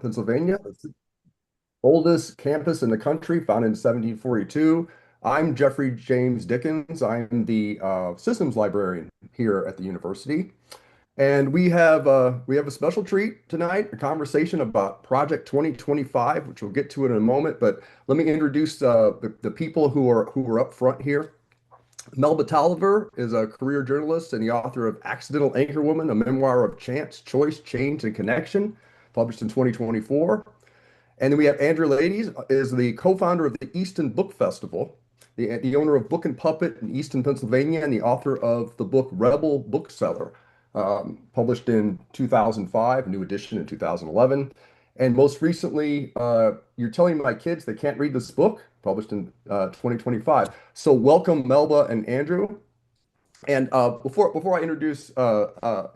Pennsylvania, the oldest campus in the country, founded in 1742. I'm Jeffrey James Dickens. I'm the systems librarian here at the university. And we have a special treat tonight, a conversation about Project 2025, which we'll get to in a moment. But let me introduce the people who are up front here. Melba Tolliber is a career journalist and the author of Accidental Anchorwoman, a memoir of chance, choice, change, and connection, published in 2024. And then we have Andrew Ladies is the co-founder of the Easton Book Festival, the owner of Book and Puppet in Easton, Pennsylvania, and the author of the book Rebel Bookseller, published in 2005, a new edition in 2011. And most recently, You're Telling My Kids They Can't Read This Book, published in 2025. So welcome, Melba and Andrew. And before I introduce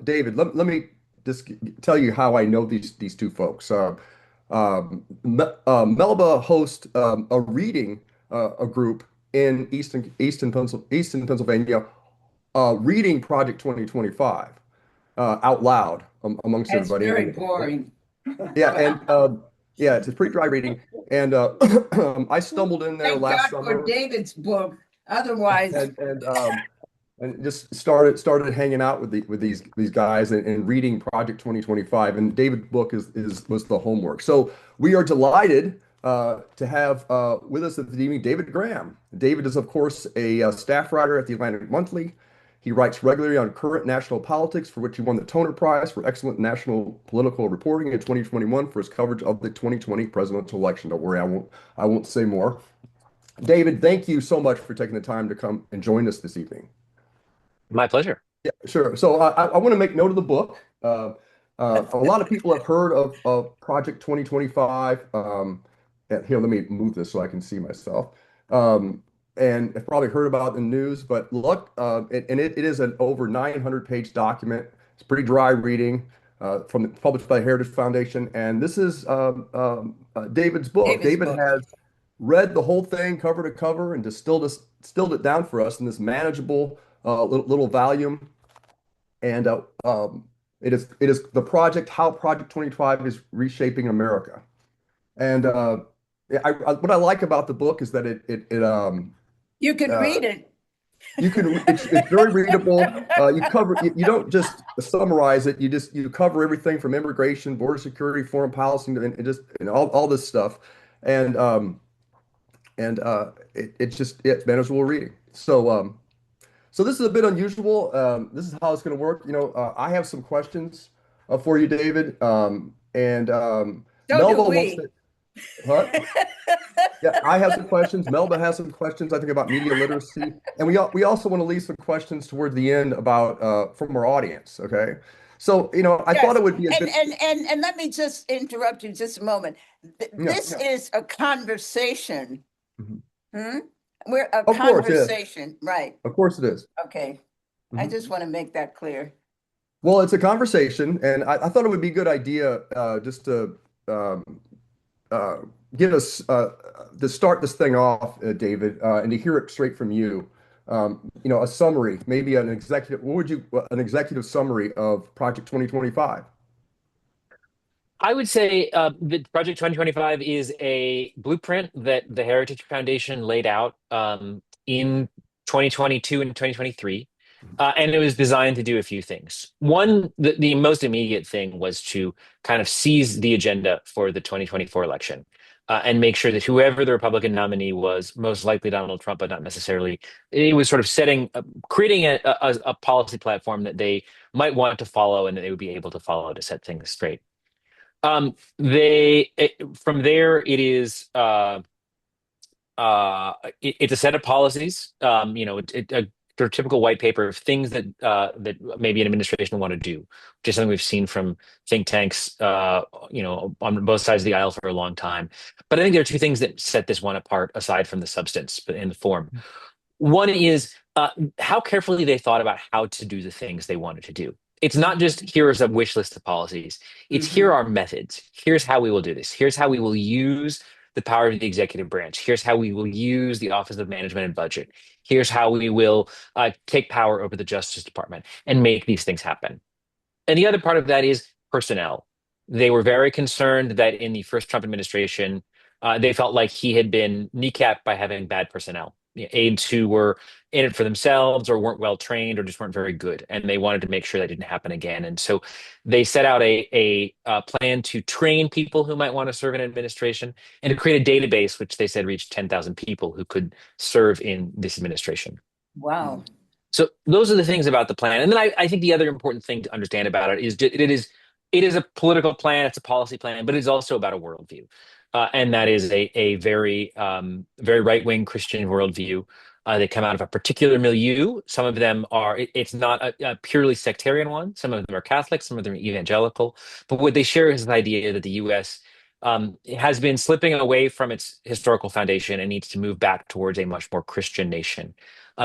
David, let me just tell you how I know these two folks. Melba hosts a reading a group in Easton, Pennsylvania, reading Project 2025 out loud amongst That's everybody. very boring. Yeah, and yeah, it's a pretty dry reading. And I stumbled in there Thank last God summer for David's book. Otherwise, and just started hanging out with these guys and reading Project 2025. And David's book was the homework. So we are delighted to have with us at the evening David Graham. David is, of course, a staff writer at the Atlantic Monthly. He writes regularly on current national politics, for which he won the Toner Prize for excellent national political reporting in 2021 for his coverage of the 2020 presidential election. Don't worry, I won't say more. David, thank you so much for taking the time to come and join us this evening. My pleasure. Yeah, sure. So I want to make note of the book. A lot of people have heard of Project 2025. And here, let me move this so I can see myself. And have probably heard about the news, but look, it is an over 900-page document. It's pretty dry reading, published by the Heritage Foundation. And this is David's book. David has read the whole thing cover to cover and distilled it down for us in this manageable little volume. And it is the project, how Project 25 is reshaping America. And what I like about the book is that you can read it. It's very readable. You don't just summarize it. You cover everything from immigration, border security, foreign policy, and all this stuff. And it's manageable reading. So this is a bit unusual. This is how it's going to work. I have some questions for you, David. So Melba do we. wants to. What? Yeah, I have some questions. Melba has some questions, I think, about media literacy. And we also want to leave some questions toward the end about from our audience. Okay. So, I Yes. thought it would be a good. And let me just interrupt you just a moment. This is a conversation. Mhm. Hmm? We're a Of course, yes. conversation, right? Of course it is. Okay. I Mhm. just want to make that clear. Well, it's a conversation, and I thought it would be a good idea just to uh, get us to start this thing off, David, and to hear it straight from you. A summary, maybe an executive summary of Project 2025? I would say that Project 2025 is a blueprint that the Heritage Foundation laid out in 2022 and 2023. And it was designed to do a few things. One, the most immediate thing was to kind of seize the agenda for the 2024 election and make sure that whoever the Republican nominee was, most likely Donald Trump, but not necessarily, it was sort of creating a policy platform that they might want to follow and that they would be able to follow to set things straight. From there, it's a set of policies. A sort of typical white paper of things that maybe an administration will want to do, which is something we've seen from think tanks, on both sides of the aisle for a long time. But I think there are two things that set this one apart, aside from the substance, but in the form. One is how carefully they thought about how to do the things they wanted to do. It's not just here's a wish list of policies. It's here are methods. Here's how we will do this. Here's how we will use the power of the executive branch. Here's how we will use the Office of Management and Budget. Here's how we will take power over the Justice Department and make these things happen. And the other part of that is personnel. They were very concerned that in the first Trump administration, they felt like he had been kneecapped by having bad personnel, aides who were in it for themselves or weren't well trained or just weren't very good. And they wanted to make sure that didn't happen again. And so they set out a plan to train people who might want to serve in administration and to create a database, which they said reached 10,000 people who could serve in this administration. Wow. So those are the things about the plan. And then I think the other important thing to understand about it is it is a political plan, it's a policy plan, but it's also about a worldview. And that is a very very right-wing Christian worldview. They come out of a particular milieu. Some of them are, it's not a purely sectarian one. Some of them are Catholic, some of them are evangelical. But what they share is the idea that the US has been slipping away from its historical foundation and needs to move back towards a much more Christian nation,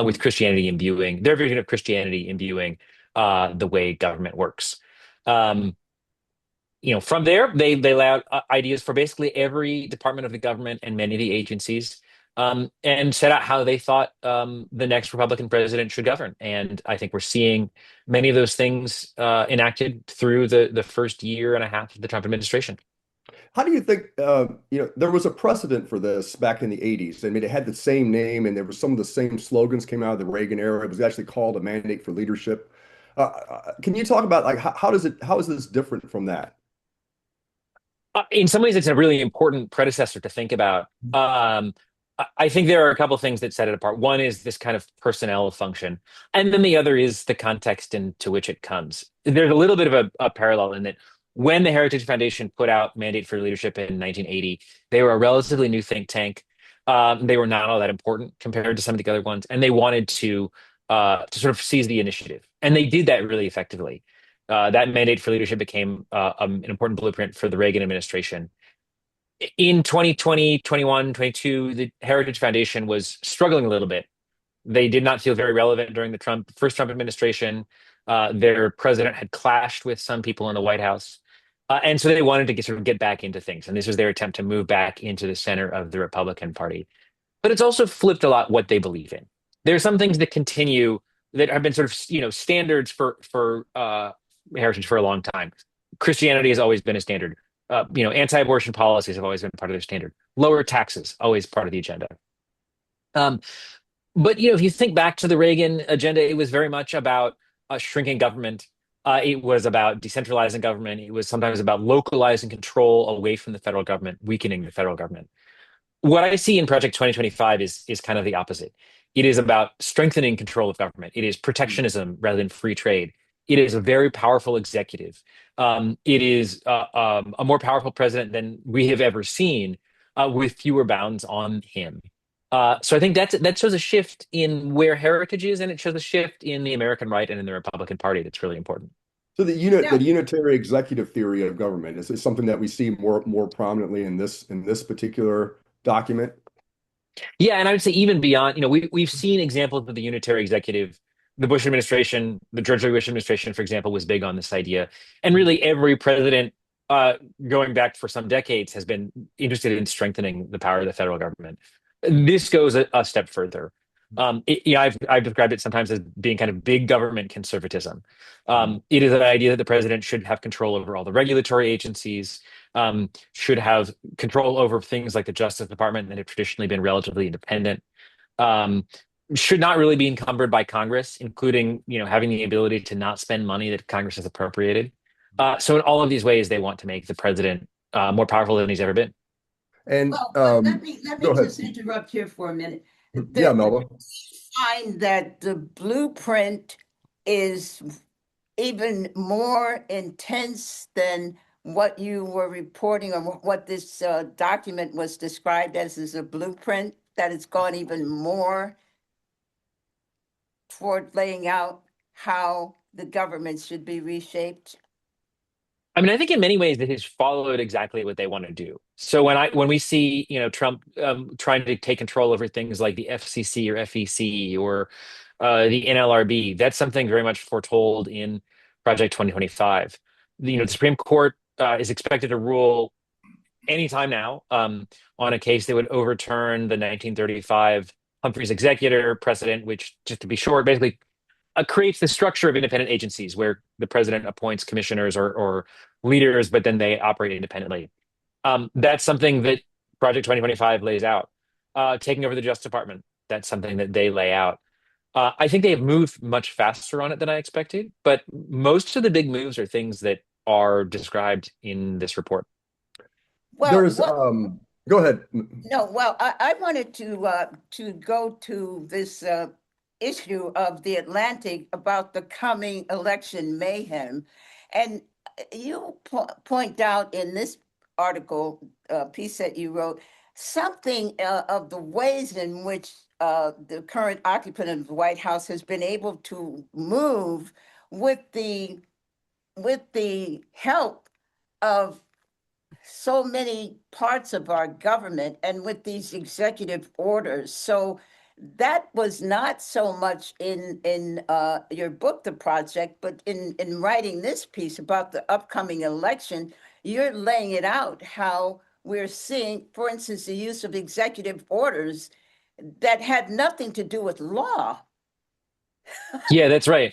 with Christianity imbuing their version of Christianity imbuing the way government works. Um, from there, they lay out ideas for basically every department of the government and many of the agencies, and set out how they thought the next Republican president should govern. And I think we're seeing many of those things enacted through the first year and a half of the Trump administration. How do you think, there was a precedent for this back in the 80s. I mean, it had the same name and there were some of the same slogans came out of the Reagan era. It was actually called a mandate for leadership. Can you talk about like how is this different from that? In some ways, it's a really important predecessor to think about. I think there are a couple of things that set it apart. One is this kind of personnel function, and then the other is the context into which it comes. There's a little bit of a parallel in that when the Heritage Foundation put out Mandate for Leadership in 1980, they were a relatively new think tank. They were not all that important compared to some of the other ones, and they wanted to sort of seize the initiative, and they did that really effectively. That mandate for leadership became an important blueprint for the Reagan administration. In 2020, 21, 22, the Heritage Foundation was struggling a little bit. They did not feel very relevant during the first Trump administration. Their president had clashed with some people in the White House. And so they wanted to sort of get back into things. And this was their attempt to move back into the center of the Republican Party. But it's also flipped a lot what they believe in. There are some things that continue that have been sort of, standards for heritage for a long time. Christianity has always been a standard. Anti-abortion policies have always been part of their standard. Lower taxes, always part of the agenda. Um, but if you think back to the Reagan agenda, it was very much about shrinking government. It was about decentralizing government. It was sometimes about localizing control away from the federal government, weakening the federal government. What I see in Project 2025 is kind of the opposite. It is about strengthening control of government. It is protectionism rather than free trade. It is a very powerful executive. It is a more powerful president than we have ever seen, with fewer bounds on him. So I think that shows a shift in where heritage is, and it shows a shift in the American right and in the Republican Party that's really important. So the unitary executive theory of government is something that we see more prominently in this particular document. Yeah, and I would say even beyond, we've seen examples of the unitary executive. The Bush administration, the George W. Bush administration, for example, was big on this idea, and really every president, going back for some decades, has been interested in strengthening the power of the federal government. This goes a step further. I've described it sometimes as being kind of big government conservatism. It is an idea that the president should have control over all the regulatory agencies, should have control over things like the Justice Department that have traditionally been relatively independent, should not really be encumbered by Congress, including having the ability to not spend money that Congress has appropriated. So in all of these ways, they want to make the president more powerful than he's ever been. And Well, let me just interrupt here for a minute. Yeah, Melba. Find that the blueprint is even more intense than what you were reporting, or what this document was described as a blueprint, that it's gone even more toward laying out how the government should be reshaped? I mean, I think in many ways it has followed exactly what they want to do. So when we see Trump trying to take control over things like the FCC or FEC or the NLRB, that's something very much foretold in Project 2025. The Supreme Court is expected to rule anytime now, on a case that would overturn the 1935 Humphreys executor precedent, which, just to be short, basically creates the structure of independent agencies where the president appoints commissioners or leaders, but then they operate independently. That's something that Project 2025 lays out. Taking over the Justice Department, that's something that they lay out. I think they have moved much faster on it than I expected, but most of the big moves are things that are described in this report. Well, There's, what go ahead. No, well, I wanted to go to this issue of the Atlantic about the coming election mayhem, and you point out in this article piece that you wrote something of the ways in which the current occupant of the White House has been able to move with the help of so many parts of our government and with these executive orders. So that was not so much in your book, The Project, but in writing this piece about the upcoming election, you're laying it out how we're seeing, for instance, the use of executive orders that had nothing to do with law. Yeah, that's right.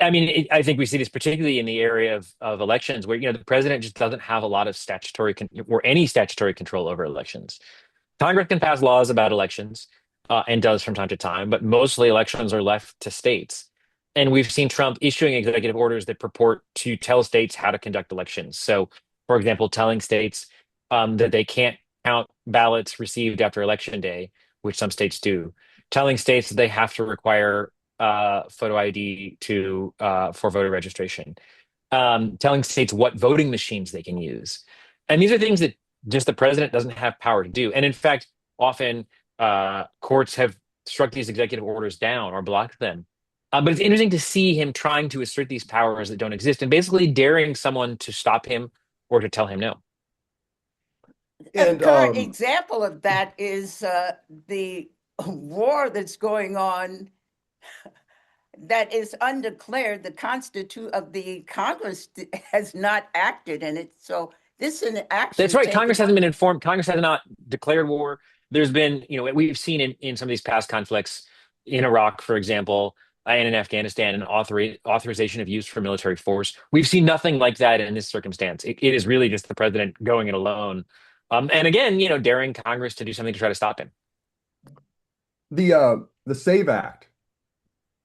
I mean, I think we see this particularly in the area of elections, where the president just doesn't have a lot of statutory or any statutory control over elections. Congress can pass laws about elections, and does from time to time, but mostly elections are left to states. And we've seen Trump issuing executive orders that purport to tell states how to conduct elections. So, for example, telling states that they can't count ballots received after election day, which some states do. Telling states that they have to require photo ID to for voter registration. Telling states what voting machines they can use. And these are things that just the president doesn't have power to do. And in fact, often courts have struck these executive orders down or blocked them. But it's interesting to see him trying to assert these powers that don't exist and basically daring someone to stop him or to tell him no. A And current example of that is the war that's going on that is undeclared. The constitute of the Congress has not acted in it. So this is That's actually right. Congress taken hasn't up. been informed. Congress has not declared war. There's been, we've seen in some of these past conflicts in Iraq, for example, and in Afghanistan, an authorization of use for military force. We've seen nothing like that in this circumstance. It is really just the president going it alone. And again, daring Congress to do something to try to stop him. the SAVE Act,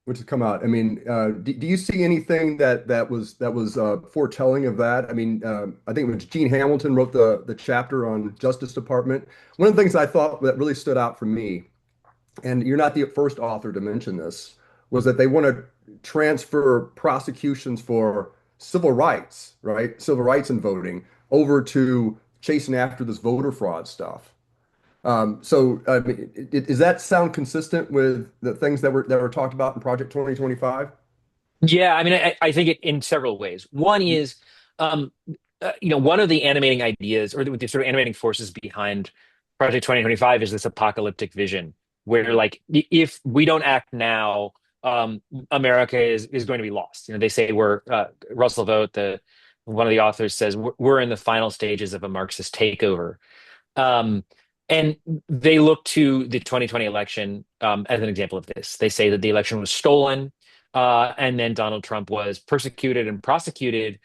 which has come out. I mean, do you see anything that was foretelling of that? I mean, I think it was Gene Hamilton wrote the chapter on Justice Department. One of the things I thought that really stood out for me, and you're not the first author to mention this, was that they want to transfer prosecutions for civil rights, right? Civil rights and voting over to chasing after this voter fraud stuff. So, I mean, does that sound consistent with the things that were talked about in Project 2025? Yeah, I mean, I think it in several ways. One is, um, one of the animating ideas or the sort of animating forces behind Project 2025 is this apocalyptic vision where, like, if we don't act now, America is going to be lost. They say Russell Vogt, the one of the authors, says we're in the final stages of a Marxist takeover. Um, and they look to the 2020 election as an example of this. They say that the election was stolen, and then Donald Trump was persecuted and prosecuted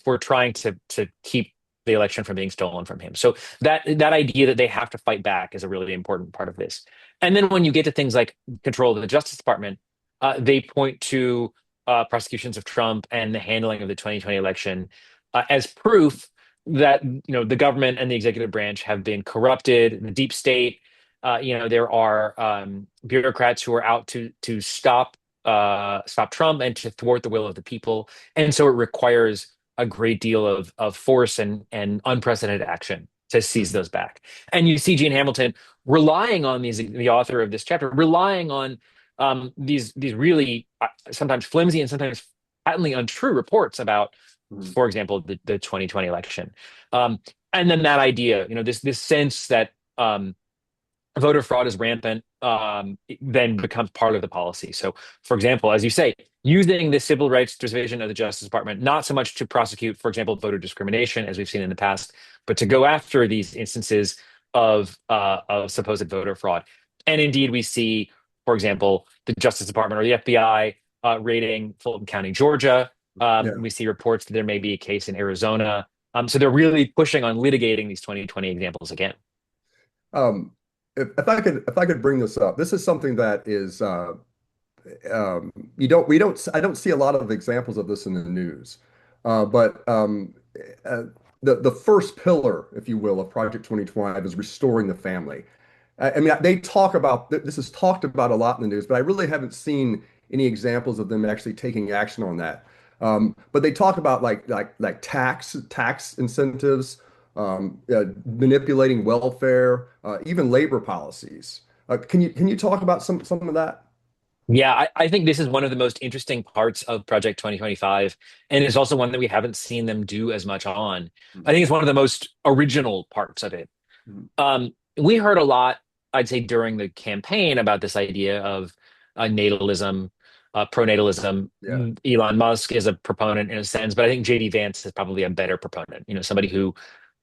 for trying to keep the election from being stolen from him. So that idea that they have to fight back is a really important part of this. And then when you get to things like control of the Justice Department, they point to prosecutions of Trump and the handling of the 2020 election as proof that the government and the executive branch have been corrupted. The deep state, there are bureaucrats who are out to stop Trump and to thwart the will of the people, and so it requires a great deal of force and unprecedented action to seize those back. And you see Gene Hamilton relying on the author of this chapter, relying on these really sometimes flimsy and sometimes patently untrue reports about, Mhm. for example, the 2020 election. Um, and then that idea, this sense that voter fraud is rampant, then becomes part of the policy. So, for example, as you say, using the civil rights division of the Justice Department, not so much to prosecute, for example, voter discrimination, as we've seen in the past, but to go after these instances of supposed voter fraud. And indeed, we see, for example, the Justice Department or the FBI raiding Fulton County, Georgia, Yeah. We see reports that there may be a case in Arizona. So they're really pushing on litigating these 2020 examples again. Um, if I could bring this up, this is something that is you don't we don't I don't see a lot of examples of this in the news. But uh, the first pillar, if you will, of Project 2025 is restoring the family. I mean, they talk about this is talked about a lot in the news, but I really haven't seen any examples of them actually taking action on that. But they talk about like tax incentives, manipulating welfare, even labor policies. Can you talk about some of that? Yeah, I think this is one of the most interesting parts of Project 2025, and it's also one that we haven't seen them do as much on. I think it's one of the most original parts of it. Mhm. We heard a lot, I'd say, during the campaign about this idea of natalism, pronatalism. Yeah. Elon Musk is a proponent in a sense, but I think JD Vance is probably a better proponent. Somebody who,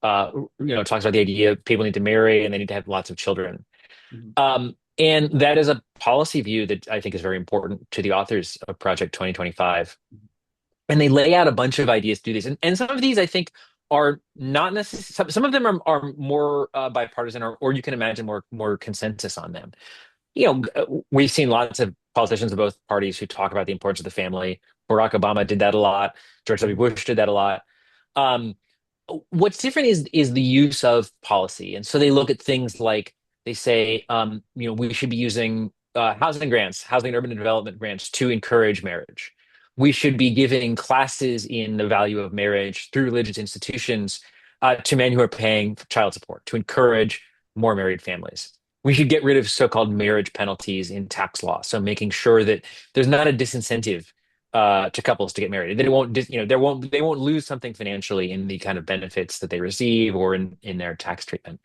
talks about the idea of people need to marry and they need to have lots of children. Mhm. And that is a policy view that I think is very important to the authors of Project 2025. And they lay out a bunch of ideas to do this. And some of these I think are not necessarily, some of them are more bipartisan, or you can imagine more consensus on them. We've seen lots of politicians of both parties who talk about the importance of the family. Barack Obama did that a lot. George W. Mhm. Bush did that a lot. Um, what's different is the use of policy, and so they look at things like they say, we should be using housing grants, housing and urban development grants to encourage marriage. We should be giving classes in the value of marriage through religious institutions to men who are paying for child support to encourage more married families. We should get rid of so-called marriage penalties in tax law, so making sure that there's not a disincentive to couples to get married. They won't, they won't lose something financially in the kind of benefits that they receive or in their tax treatment.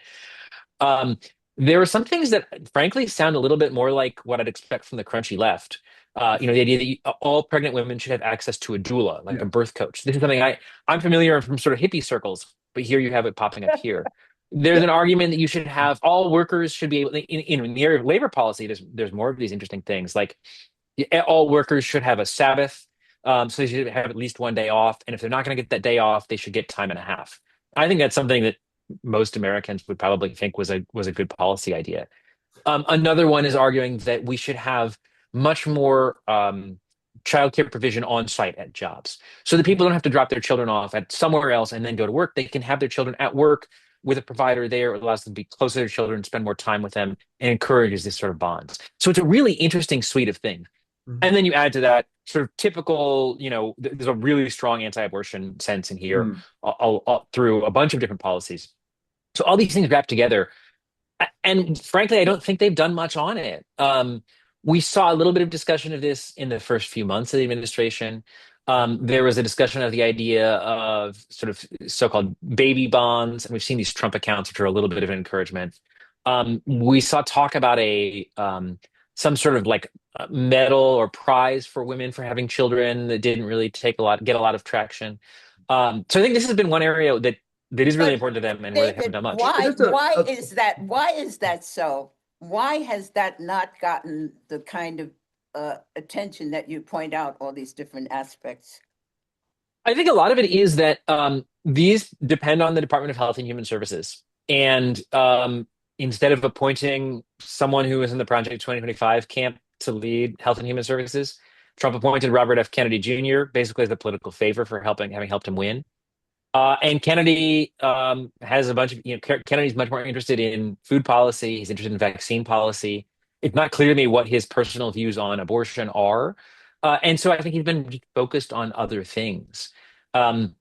Um, there are some things that frankly sound a little bit more like what I'd expect from the crunchy left. The idea that all pregnant women should have access to a doula, like a Yeah. birth coach. This is something I'm familiar from sort of hippie circles, but here you have it popping up here. There's an argument that you should have all workers should be able in the area of labor policy. There's more of these interesting things like all workers should have a Sabbath. So they should have at least one day off. And if they're not going to get that day off, they should get time and a half. I think that's something that most Americans would probably think was a good policy idea. Another one is arguing that we should have much more childcare provision on site at jobs, so that people don't have to drop their children off at somewhere else and then go to work. They can have their children at work with a provider there. It allows them to be closer to their children, spend more time with them, and encourages this sort of bonds. So it's a really interesting suite of things. Mhm. And then you add to that sort of typical, there's a really strong anti-abortion sense in here Mhm. through a bunch of different policies. So all these things wrapped together. And frankly, I don't think they've done much on it. We saw a little bit of discussion of this in the first few months of the administration. There was a discussion of the idea of sort of so-called baby bonds, and we've seen these Trump accounts, which are a little bit of an encouragement. We saw talk about some sort of like medal or prize for women for having children that didn't really get a lot of traction. So I think this has been one area that is really But important to them and where they haven't David, done much. Just why is that? Why is that so? Why has that not gotten the kind of attention that you point out all these different aspects? I think a lot of it is that these depend on the Department of Health and Human Services. And instead of appointing someone who is in the Project 2025 camp to lead Health and Human Services, Trump appointed Robert F. Kennedy Jr. basically as the political favor for having helped him win. And Kennedy has a bunch of, Kennedy's much more interested in food policy. He's interested in vaccine policy. It's not clear to me what his personal views on abortion are. And so I think he's been focused on other things. Um,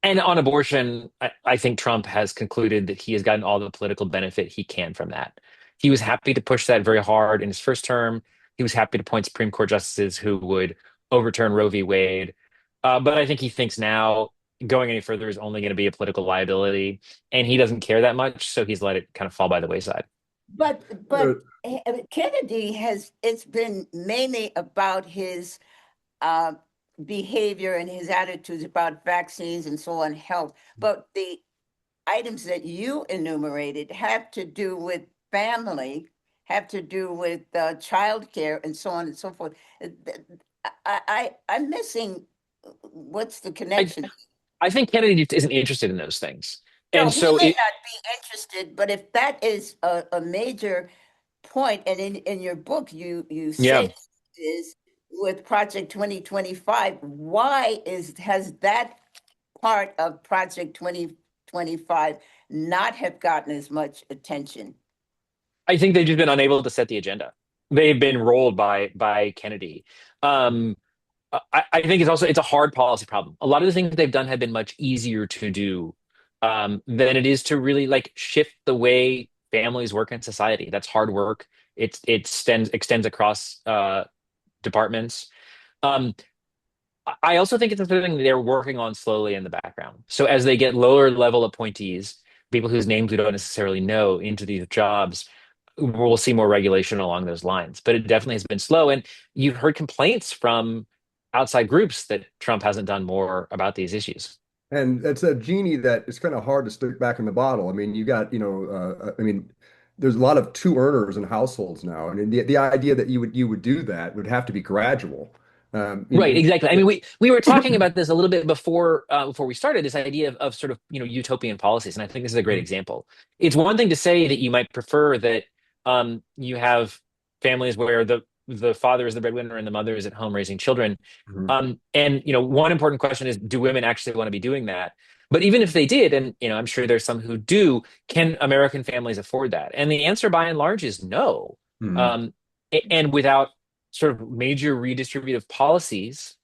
and on abortion, I think Trump has concluded that he has gotten all the political benefit he can from that. He was happy to push that very hard in his first term. He was happy to appoint Supreme Court justices who would overturn Roe v. Wade. But I think he thinks now going any further is only going to be a political liability, and he doesn't care that much, so he's let it kind of fall by the wayside. But Kennedy it's been mainly about his uh, behavior and his attitudes about vaccines and so on, health. But the items that you enumerated have to do with family, have to do with childcare and so on and so forth. I'm missing What's the I connection? I think Kennedy just isn't interested in those things, No, and he so may it not be interested, but if that is a major point, and in your book you yeah. say is with Project 2025, why is has that part of Project 2025 not have gotten as much attention? I think they've just been unable to set the agenda. They've been rolled by Kennedy. Um, I think it's a hard policy problem. A lot of the things that they've done have been much easier to do than it is to really like shift the way families work in society. That's hard work. It extends across departments. Um, I also think it's something they're working on slowly in the background. So as they get lower level appointees, people whose names we don't necessarily know, into these jobs, we'll see more regulation along those lines. But it definitely has been slow. And you've heard complaints from outside groups that Trump hasn't done more about these issues. And it's a genie that it's kind of hard to stick back in the bottle. I mean, you got, I mean, there's a lot of two earners in households now. I mean, the idea that you would do that would have to be gradual. Right, You exactly. I mean, we were talking about this a little bit before we started, this idea of sort of, utopian policies, and I think this is a great example. It's one thing to say that you might prefer that you have families where the father is the breadwinner and the mother is at home raising children. Mhm. And one important question is, do women actually want to be doing that? But even if they did, and I'm sure there's some who do, can American families afford that? And the answer by and large is no. Mhm. Um, and without sort of major redistributive policies,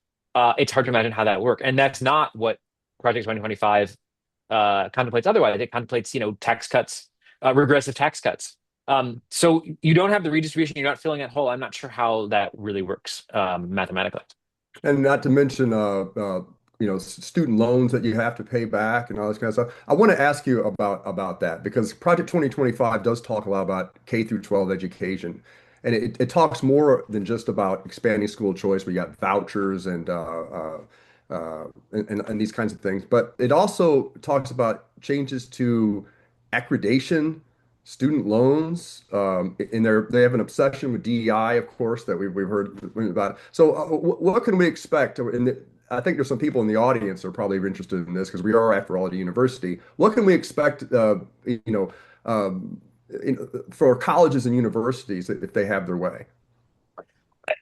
it's hard to imagine how that work. And that's not what Project 2025 contemplates otherwise. It contemplates, tax cuts, regressive tax cuts. So you don't have the redistribution, you're not filling that hole. I'm not sure how that really works mathematically. And not to mention, student loans that you have to pay back and all this kind of stuff. I want to ask you about that because Project 2025 does talk a lot about K through 12 education, and it talks more than just about expanding school choice. We got vouchers and these kinds of things, but it also talks about changes to accreditation, student loans, and they have an obsession with DEI, of course, that we've heard about. So, what can we expect? I think there's some people in the audience who are probably interested in this because we are, after all, at a university. What can we expect, um, for colleges and universities if they have their way?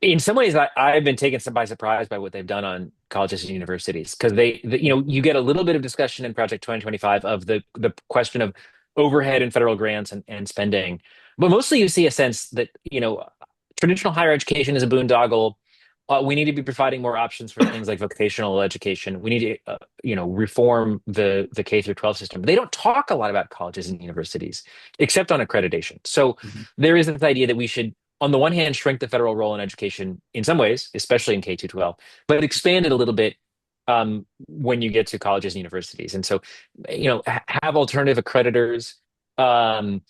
In some ways, I've been taken by surprise by what they've done on colleges and universities because you get a little bit of discussion in Project 2025 of the question of overhead and federal grants and spending, but mostly you see a sense that traditional higher education is a boondoggle. We need to be providing more options for things like vocational education. We need to reform the K through 12 system. They don't talk a lot about colleges and universities except on accreditation. So Mhm. there is this idea that we should, on the one hand, shrink the federal role in education in some ways, especially in K 12, but expand it a little bit when you get to colleges and universities. And so, have alternative accreditors, um,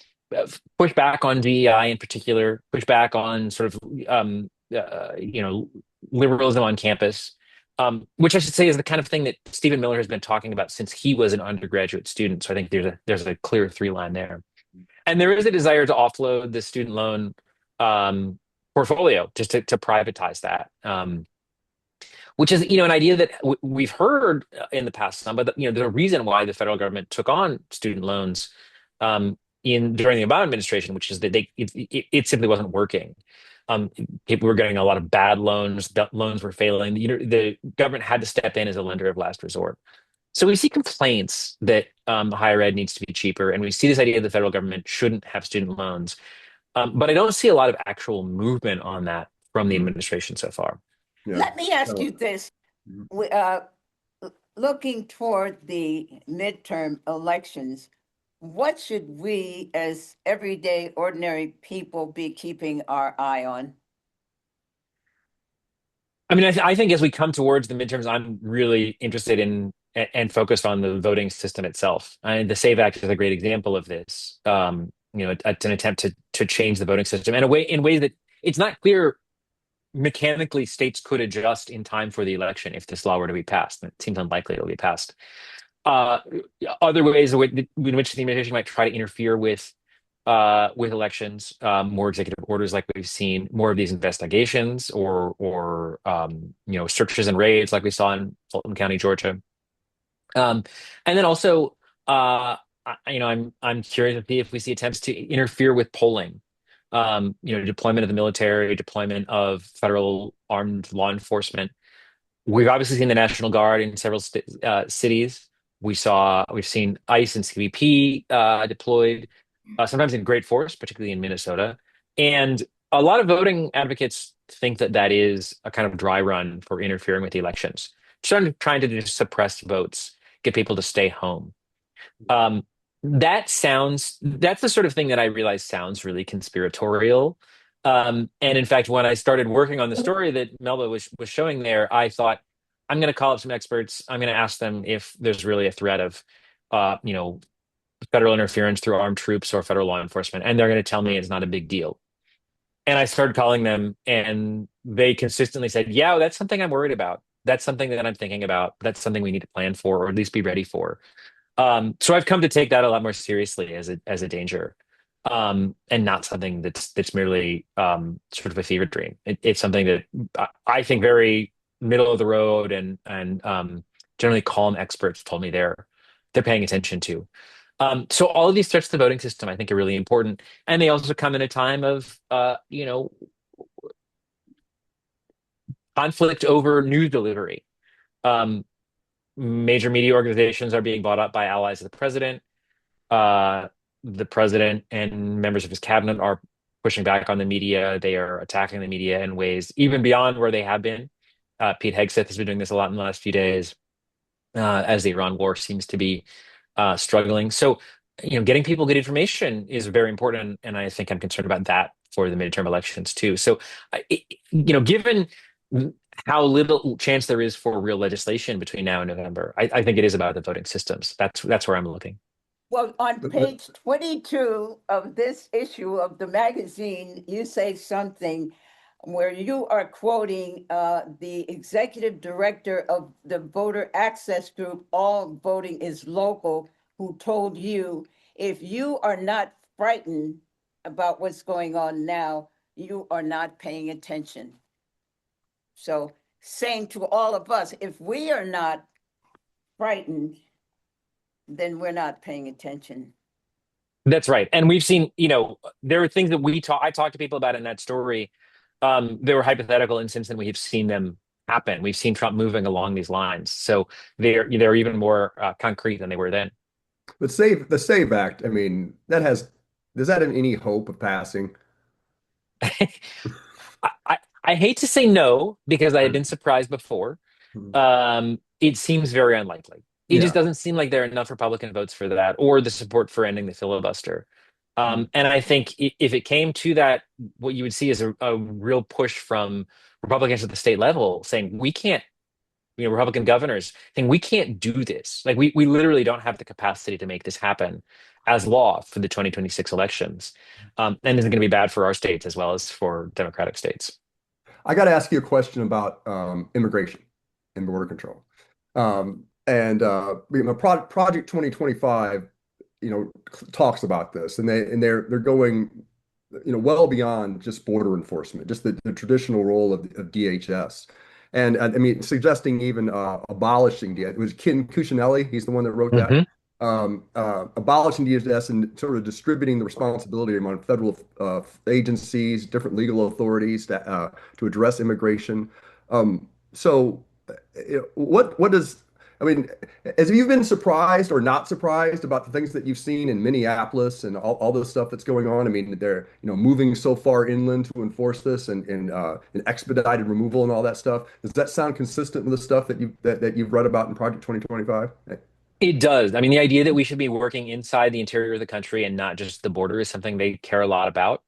push back on DEI in particular, push back on sort of, liberalism on campus, which I should say is the kind of thing that Stephen Miller has been talking about since he was an undergraduate student. So I think there's a clear three line there. And there is a desire to offload the student loan um, portfolio, just to privatize that, which is an idea that we've heard in the past some, but the reason why the federal government took on student loans in during the Obama administration, which is that it simply wasn't working. People were getting a lot of bad loans. Loans were failing. The government had to step in as a lender of last resort. So we see complaints that higher ed needs to be cheaper, and we see this idea that the federal government shouldn't have student loans. But I don't see a lot of actual movement on that from the Mhm. administration so far. Yeah. Let me ask So, you this. mhm. We- Uh, Looking toward the midterm elections, what should we as everyday ordinary people be keeping our eye on? I mean, I think as we come towards the midterms, I'm really interested in and focused on the voting system itself. And the SAVE Act is a great example of this. It's an attempt to change the voting system in ways that it's not clear mechanically states could adjust in time for the election if this law were to be passed. And it seems unlikely it'll be passed. Uh, Other ways in which the administration might try to interfere with with elections, more executive orders like we've seen, more of these investigations or searches and raids like we saw in Fulton County, Georgia. And then also, I'm curious to see if we see attempts to interfere with polling. Deployment of the military, deployment of federal armed law enforcement. We've obviously seen the National Guard in several cities. We've seen ICE and CBP deployed, sometimes in great force, particularly in Minnesota. And a lot of voting advocates think that that is a kind of dry run for interfering with the elections, trying to just suppress votes, get people to stay home. Um, that's the sort of thing that I realize sounds really conspiratorial. And in fact, when I started working on the story that Melba was showing there, I thought, I'm going to call up some experts. I'm going to ask them if there's really a threat of, uh, you know, federal interference through armed troops or federal law enforcement, and they're going to tell me it's not a big deal. And I started calling them, and they consistently said, "Yeah, that's something I'm worried about. That's something that I'm thinking about. That's something we need to plan for, or at least be ready for." So I've come to take that a lot more seriously as a danger, and not something that's merely sort of a fever dream. It's something that I think very middle of the road and generally calm experts told me they're paying attention to. So all of these threats to the voting system, I think, are really important, and they also come in a time of conflict over news delivery. Um, Major media organizations are being bought up by allies of the president. Uh, the president and members of his cabinet are pushing back on the media. They are attacking the media in ways even beyond where they have been. Pete Hegseth has been doing this a lot in the last few days, as the Iran war seems to be struggling. So, getting people good information is very important, and I think I'm concerned about that for the midterm elections too. So, given how little chance there is for real legislation between now and November, I think it is about the voting systems. That's where I'm looking. Well, on But page 22 of this issue of the magazine, you say something where you are quoting the executive director of the voter access group, All Voting is Local, who told you, if you are not frightened about what's going on now, you are not paying attention. So saying to all of us, if we are not frightened, then we're not paying attention. That's right. And we've seen, there are things that I talked to people about in that story. There were hypothetical instances and we have seen them happen. We've seen Trump moving along these lines. So they're even more concrete than they were then. save the Save Act, I mean, does that have any hope of passing? I hate to say no because I had been surprised before. It seems very unlikely. It just Yeah. doesn't seem like there are enough Republican votes for that or the support for ending the filibuster. And I think if it came to that, what you would see is a real push from Republicans at the state level saying, we can't, Republican governors saying, we can't do this. Like, we literally don't have the capacity to make this happen as law for the 2026 elections. And this is going to be bad for our states as well as for Democratic states. I got to ask you a question about immigration and border control. And Project 2025, talks about this, and they're going, well beyond just border enforcement, just the traditional role of DHS, and I mean, suggesting even abolishing DHS. It was Ken Cuccinelli, he's the one that wrote that. Hmm. Abolishing DHS and sort of distributing the responsibility among federal agencies, different legal authorities to address immigration. So, what does I mean, have you been surprised or not surprised about the things that you've seen in Minneapolis and all the stuff that's going on? I mean, they're moving so far inland to enforce this and expedited removal and all that stuff. Does that sound consistent with the stuff that you've read about in Project 2025? It does. I mean, the idea that we should be working inside the interior of the country and not just the border is something they care a lot about.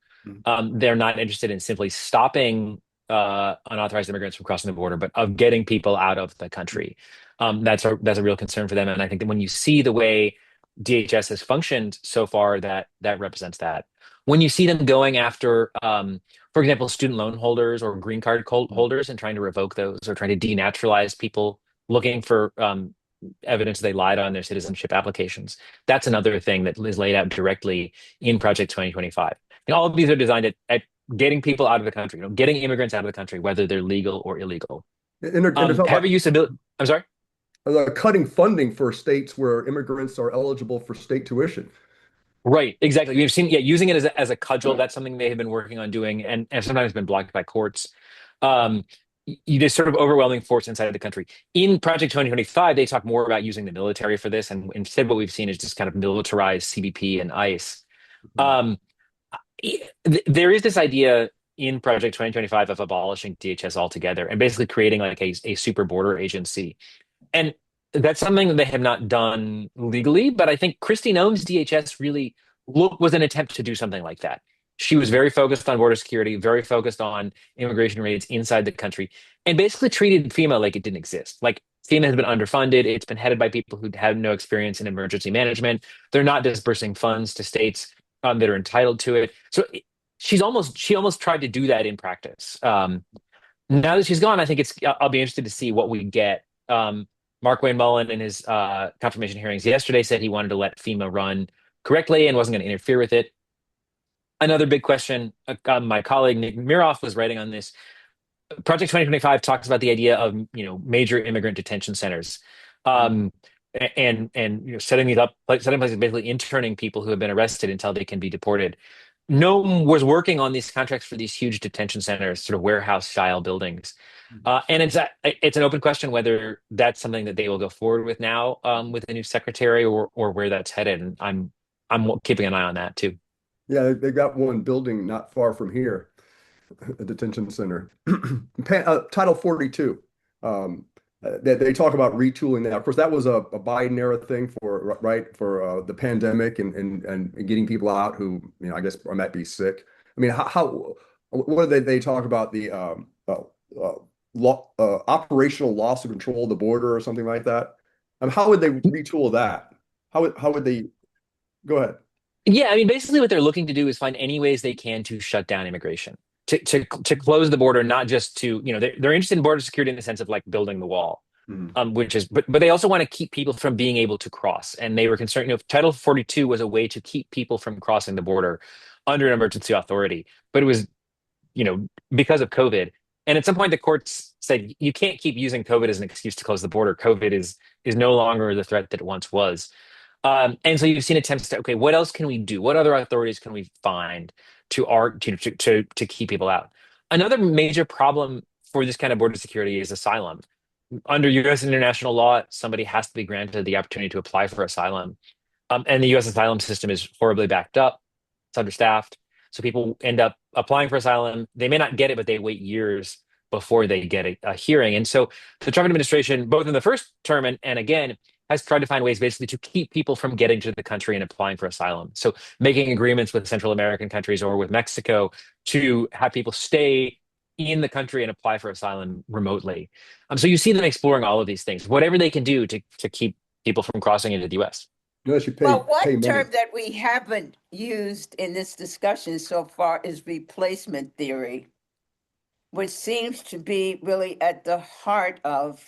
They're not interested in simply stopping unauthorized immigrants from crossing the border, but of getting people out of the country. That's a real concern for them. And I think that when you see the way DHS has functioned so far, that represents that. When you see them going after, for example, student loan holders or green card holders and trying to revoke those or trying to denaturalize people looking for evidence they lied on their citizenship applications. That's another thing that is laid out directly in Project 2025. And all of these are designed at getting people out of the country, getting immigrants out of the country, whether they're legal or illegal. And they're talking Heavy about usability. I'm sorry. cutting funding for states where immigrants are eligible for state tuition. Right, exactly. We've seen, yeah, using it as a cudgel. That's something they have been working on doing, and sometimes been blocked by courts. Um, you just sort of overwhelming force inside of the country. In Project 2025, they talk more about using the military for this, and instead, what we've seen is just kind of militarized CBP and ICE. Mhm. Um, there is this idea in Project 2025 of abolishing DHS altogether and basically creating like a super border agency. And that's something that they have not done legally, but I think Kristi Noem's DHS really was an attempt to do something like that. She was very focused on border security, very focused on immigration raids inside the country, and basically treated FEMA like it didn't exist. Like FEMA has been underfunded. It's been headed by people who had no experience in emergency management. They're not dispersing funds to states that are entitled to it. So she almost tried to do that in practice. Now that she's gone, I think I'll be interested to see what we get. Mark Wayne Mullen in his confirmation hearings yesterday said he wanted to let FEMA run correctly and wasn't going to interfere with it. Another big question, my colleague Nick Miroff was writing on this. Project 2025 talks about the idea of major immigrant detention centers, um, and setting these up, like setting places, basically interning people who have been arrested until they can be deported. No one was working on these contracts for these huge detention centers, sort of warehouse style buildings. And it's an open question whether that's something that they will go forward with now with the new secretary or where that's headed. And I'm keeping an eye on that too. Yeah, they got one building not far from here, a detention center. Title 42. They talk about retooling that. Of course, that was a Biden era thing for right for the pandemic and getting people out who I guess might be sick. I mean, how what do they talk about the operational loss of control of the border or something like that? How would they retool that? How would they go ahead? Yeah, I mean, basically, what they're looking to do is find any ways they can to shut down immigration, to close the border, not just to, they're interested in border security in the sense of like building the wall, Mhm. which is, but they also want to keep people from being able to cross. And they were concerned, Title 42 was a way to keep people from crossing the border under an emergency authority, but it was, because of COVID. And at some point, the courts said you can't keep using COVID as an excuse to close the border. COVID is no longer the threat that it once was. And so you've seen attempts to, okay, what else can we do? What other authorities can we find to keep people out? Another major problem for this kind of border security is asylum. Under U.S. international law, somebody has to be granted the opportunity to apply for asylum. And the U.S. asylum system is horribly backed up. It's understaffed. So people end up applying for asylum. They may not get it, but they wait years before they get a hearing. And so the Trump administration, both in the first term and again, has tried to find ways basically to keep people from getting to the country and applying for asylum. So making agreements with Central American countries or with Mexico to have people stay in the country and apply for asylum remotely. So you see them exploring all of these things, whatever they can do to keep people from crossing into the U.S. Unless you Well, pay one money. term that we haven't used in this discussion so far is replacement theory, which seems to be really at the heart of,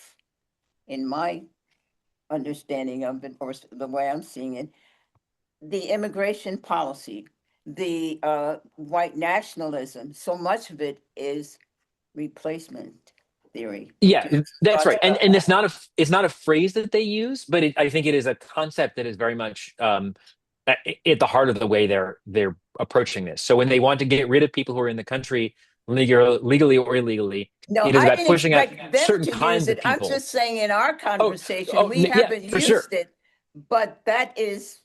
in my understanding of it, or the way I'm seeing it, the immigration policy, the white nationalism. So much of it is replacement theory. Would you Yeah, that's thoughts right. And about and that? it's not a phrase that they use, but I think it is a concept that is very much at the heart of the way they're approaching this. So when they want to get rid of people who are in the country legally or illegally, No, it is I about didn't pushing out expect them certain to use kinds it. of I'm people. just saying in our Oh, conversation, oh, we yeah, haven't for sure. used it, but that is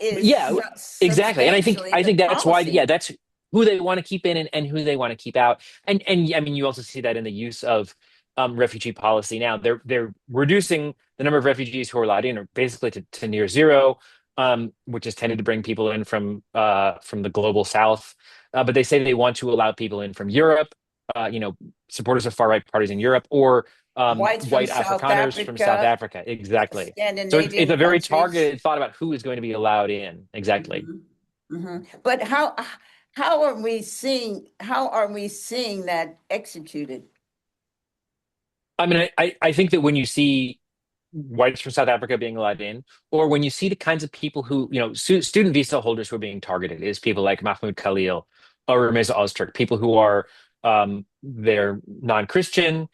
Yeah, exactly. And I think substantially I the think that's why, yeah, policy. that's who they want to keep in and who they want to keep out. And I mean, you also see that in the use of refugee policy now. They're reducing the number of refugees who are allowed in, or basically to near zero, which has tended to bring people in from the global south. But they say they want to allow people in from Europe, supporters of far right parties in Europe, or Whites from white South Afrikaners from South Africa, Africa. Exactly. So it's Scandinavian a very countries. targeted thought about who is going to be allowed in. Exactly. Mhm, mhm. But how are we seeing that executed? I mean, I think that when you see whites from South Africa being allowed in, or when you see the kinds of people who, student visa holders who are being targeted, is people like Mahmoud Khalil or Ramiz Ozturk, people who are they're non-Christian,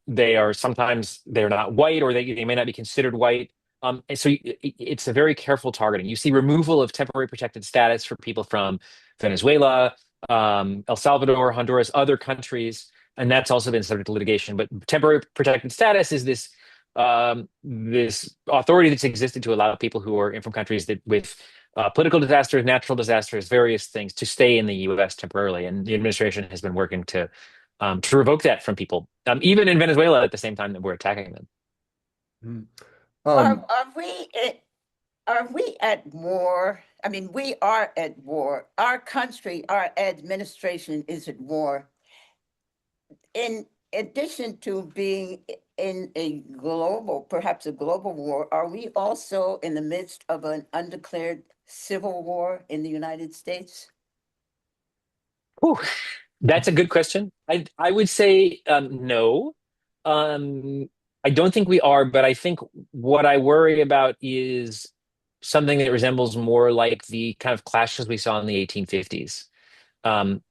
they are sometimes they're not white, or they may not be considered white. And so it's a very careful targeting. You see removal of temporary protected status for people from Venezuela, El Salvador, Honduras, other countries, and that's also been subject to litigation. But temporary protected status is this authority that's existed to allow people who are in from countries that with political disasters, natural disasters, various things to stay in the U.S. temporarily, and the administration has been working to revoke that from people, even in Venezuela at the same time that we're attacking them. Mhm. Are, Um, are we are we at war? I mean, we are at war. Our country, our administration is at war. In addition to being in a global, perhaps a global war, are we also in the midst of an undeclared civil war in the United States? Whew, that's a good question. I would say no. Um, I don't think we are, but I think what I worry about is something that resembles more like the kind of clashes we saw in the 1850s,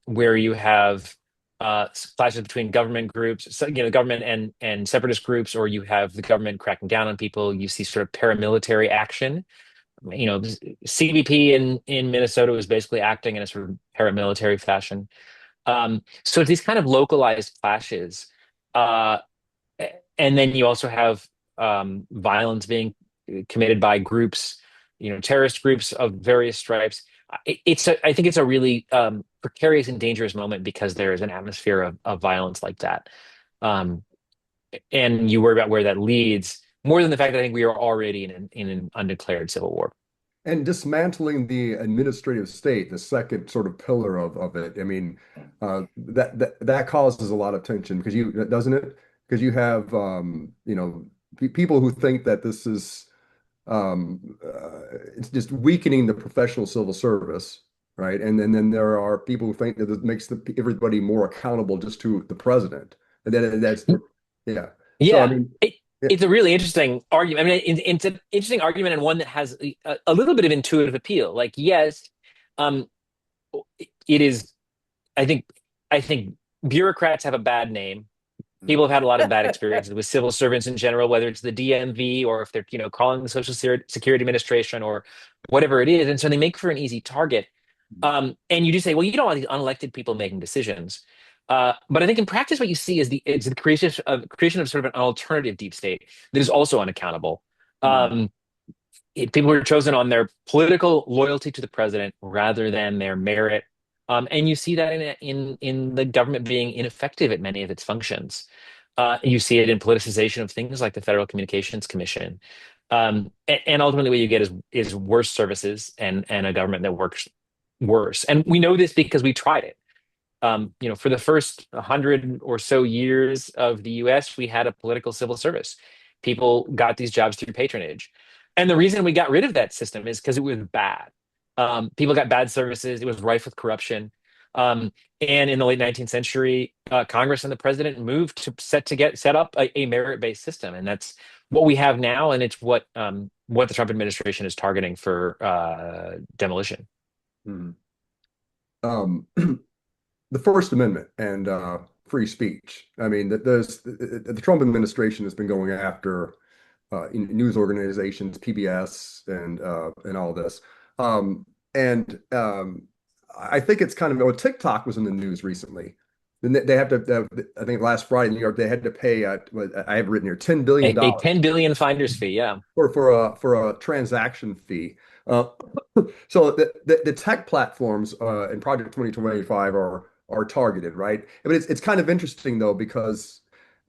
where you have clashes between government groups, so, government and separatist groups, or you have the government cracking down on people. You see sort of paramilitary action. CBP in Minnesota was basically acting in a sort of paramilitary fashion. So it's these kind of localized clashes. Uh, and then you also have violence being committed by groups, terrorist groups of various stripes. I think it's a really precarious and dangerous moment because there is an atmosphere of violence like that. Um, and you worry about where that leads more than the fact that I think we are already in an undeclared civil war. and dismantling the administrative state, the second sort of pillar of it. I mean, that causes a lot of tension because doesn't it? Because you have people who think that this is it's just weakening the professional civil service, right? And then there are people who think that it makes everybody more accountable just to the president, and then that's yeah. So I Yeah, mean, yeah, it's a really interesting argument. I mean, it's an interesting argument and one that has a little bit of intuitive appeal. Like, yes, um, it is. I think I think bureaucrats have a bad name. People have had a lot of bad experiences with civil servants in general, whether it's the DMV or if they're, calling the Social Security Administration or whatever it is. And so they make for an easy target. And you just say, well, you don't want these unelected people making decisions. But I think in practice, what you see is the creation of sort of an alternative deep state that is also unaccountable. mm, Um, People are chosen on their political loyalty to the president rather than their merit. And you see that in the government being ineffective at many of its functions. You see it in politicization of things like the Federal Communications Commission. And ultimately, what you get is worse services and a government that works worse. And we know this because we tried it. For the first 100 or so years of the US, we had a political civil service. People got these jobs through patronage. And the reason we got rid of that system is because it was bad. People got bad services. It was rife with corruption. Um, and in the late 19th century, Congress and the president moved to set up a merit-based system, and that's what we have now. And it's what the Trump administration is targeting for demolition. mm. Um, the First Amendment and free speech. I mean, the Trump administration has been going after news organizations, PBS, and all this. And I think it's kind of well, TikTok was in the news recently. Then they have to. I think last Friday in New York, they had to pay. I have written here $10 billion A 10 billion finder's fee, yeah. for a transaction fee. Uh, so the tech platforms in Project 2025 are targeted, right? But it's kind of interesting though because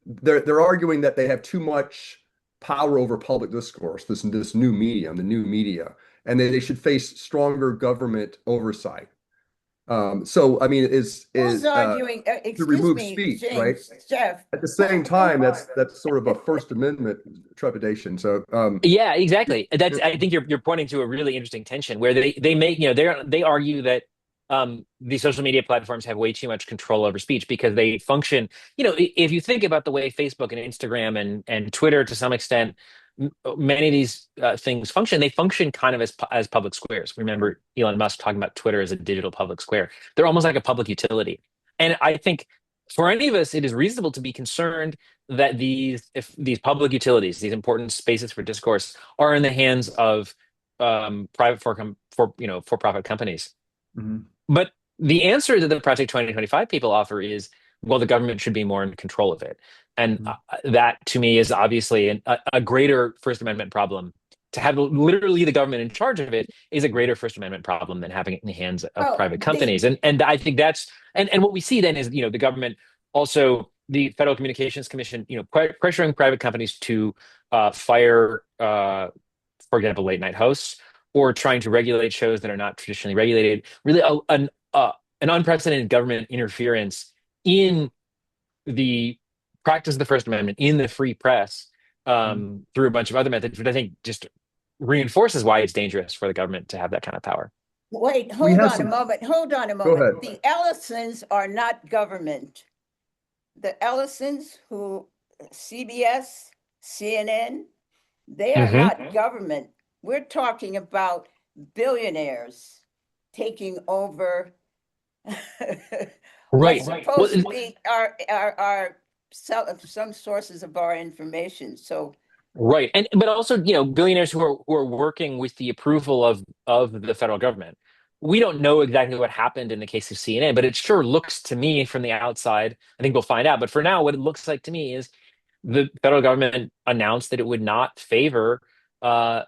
they're arguing that they have too much power over public discourse, this new medium, the new media, and they should face stronger government oversight. So I mean, Who's is arguing? to Excuse remove me, speech, right? James, Jeff. At the same time, that's sort of a First Amendment trepidation. So Yeah, exactly. I think you're pointing to a really interesting tension where they make, they argue that these social media platforms have way too much control over speech because they function, if you think about the way Facebook and Instagram and Twitter to some extent, many of these things function, they function kind of as public squares. Remember Elon Musk talking about Twitter as a digital public square. They're almost like a public utility. And I think for any of us, it is reasonable to be concerned that if these public utilities, these important spaces for discourse, are in the hands of for-profit companies. Mhm. But the answer that the Project 2025 people offer is, well, the government should be more in control of it. And Mhm. that to me is obviously a greater First Amendment problem. To have literally the government in charge of it is a greater First Amendment problem than having it in the hands of Well, private companies. And I think and what we see then is, the government also, the Federal Communications Commission, pressuring private companies to fire, for example, late night hosts, or trying to regulate shows that are not traditionally regulated. Really, an unprecedented government interference in the practice of the First Amendment, in the free press, Mhm. through a bunch of other methods, which I think just reinforces why it's dangerous for the government to have that kind of power. wait, We hold have on a some. moment. Hold on a Go moment. ahead. The Ellisons are not government. The Ellisons, who CBS, CNN, they are Hmm. not government. We're talking about billionaires taking over what's Right. Well, supposed to be some sources of our information. So, right. And but also, billionaires who are working with the approval of the federal government. We don't know exactly what happened in the case of CNN, but it sure looks to me from the outside. I think we'll find out. But for now, what it looks like to me is the federal government announced that it would not favor uh,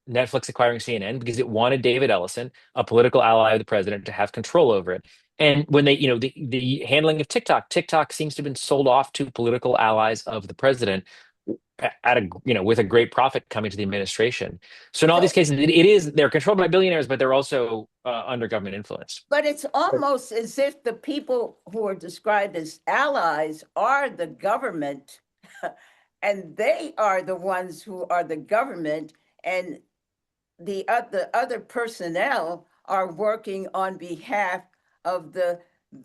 Netflix acquiring CNN because it wanted David Ellison, a political ally of the president, to have control over it. And when the handling of TikTok seems to have been sold off to political allies of the president at with a great profit coming to the administration. So in all these so, cases, they're controlled by billionaires, but they're also under government influence. but it's almost as if the people who are described as allies are the government, and they are the ones who are the government, and the other personnel are working on behalf of the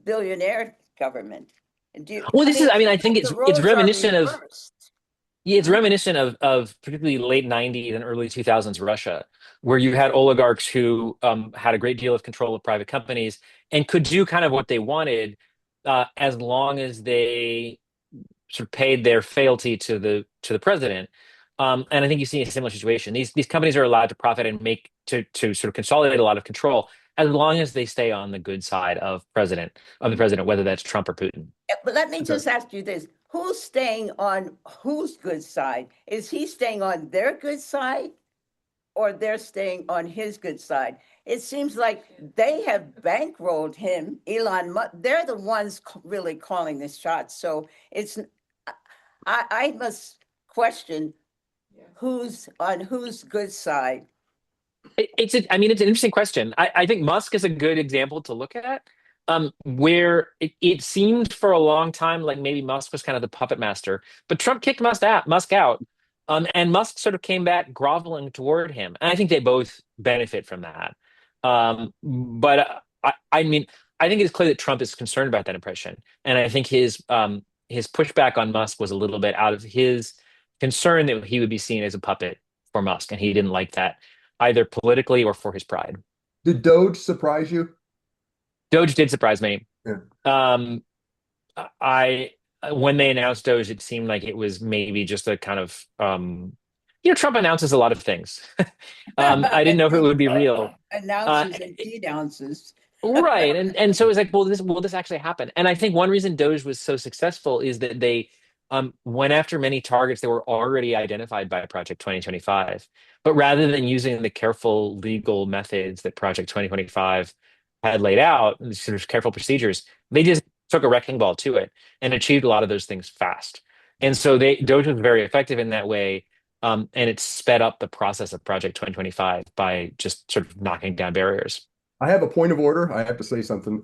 billionaire government. Well, I mean, I mean, I think the it's roles are reminiscent of reversed. Yeah, it's reminiscent of particularly late 90s and early 2000s Russia, where you had oligarchs who had a great deal of control of private companies and could do kind of what they wanted, as long as they sort of paid their fealty to the president. And I think you see a similar situation. These companies are allowed to profit and to sort of consolidate a lot of control as long as they stay on the good side of the president, whether that's Trump or Putin. But let me Okay. just ask you this. Who's staying on whose good side? Is he staying on their good side, or they're staying on his good side? It seems like they have bankrolled him, Elon Musk. They're the ones really calling the shots. So I must question who's on whose good side. I mean, it's an interesting question. I think Musk is a good example to look at, where it seemed for a long time like maybe Musk was kind of the puppet master, but Trump kicked Musk out, and Musk sort of came back groveling toward him. And I think they both benefit from that. But I mean, I think it's clear that Trump is concerned about that impression, and I think his pushback on Musk was a little bit out of his concern that he would be seen as a puppet for Musk, and he didn't like that either politically or for his pride. Did Doge surprise you? Doge did surprise me. Yeah. Um, I When they announced Doge, it seemed like it was maybe just a kind of Trump announces a lot of things. I didn't know if it would be real. Uh, Announces and denounces. Right. And so it was like, well, this will this actually happen? And I think one reason Doge was so successful is that they went after many targets that were already identified by Project 2025. But rather than using the careful legal methods that Project 2025 had laid out, and sort of careful procedures, they just took a wrecking ball to it and achieved a lot of those things fast. And so Doge was very effective in that way. And it sped up the process of Project 2025 by just sort of knocking down barriers. I have a point of order. I have to say something.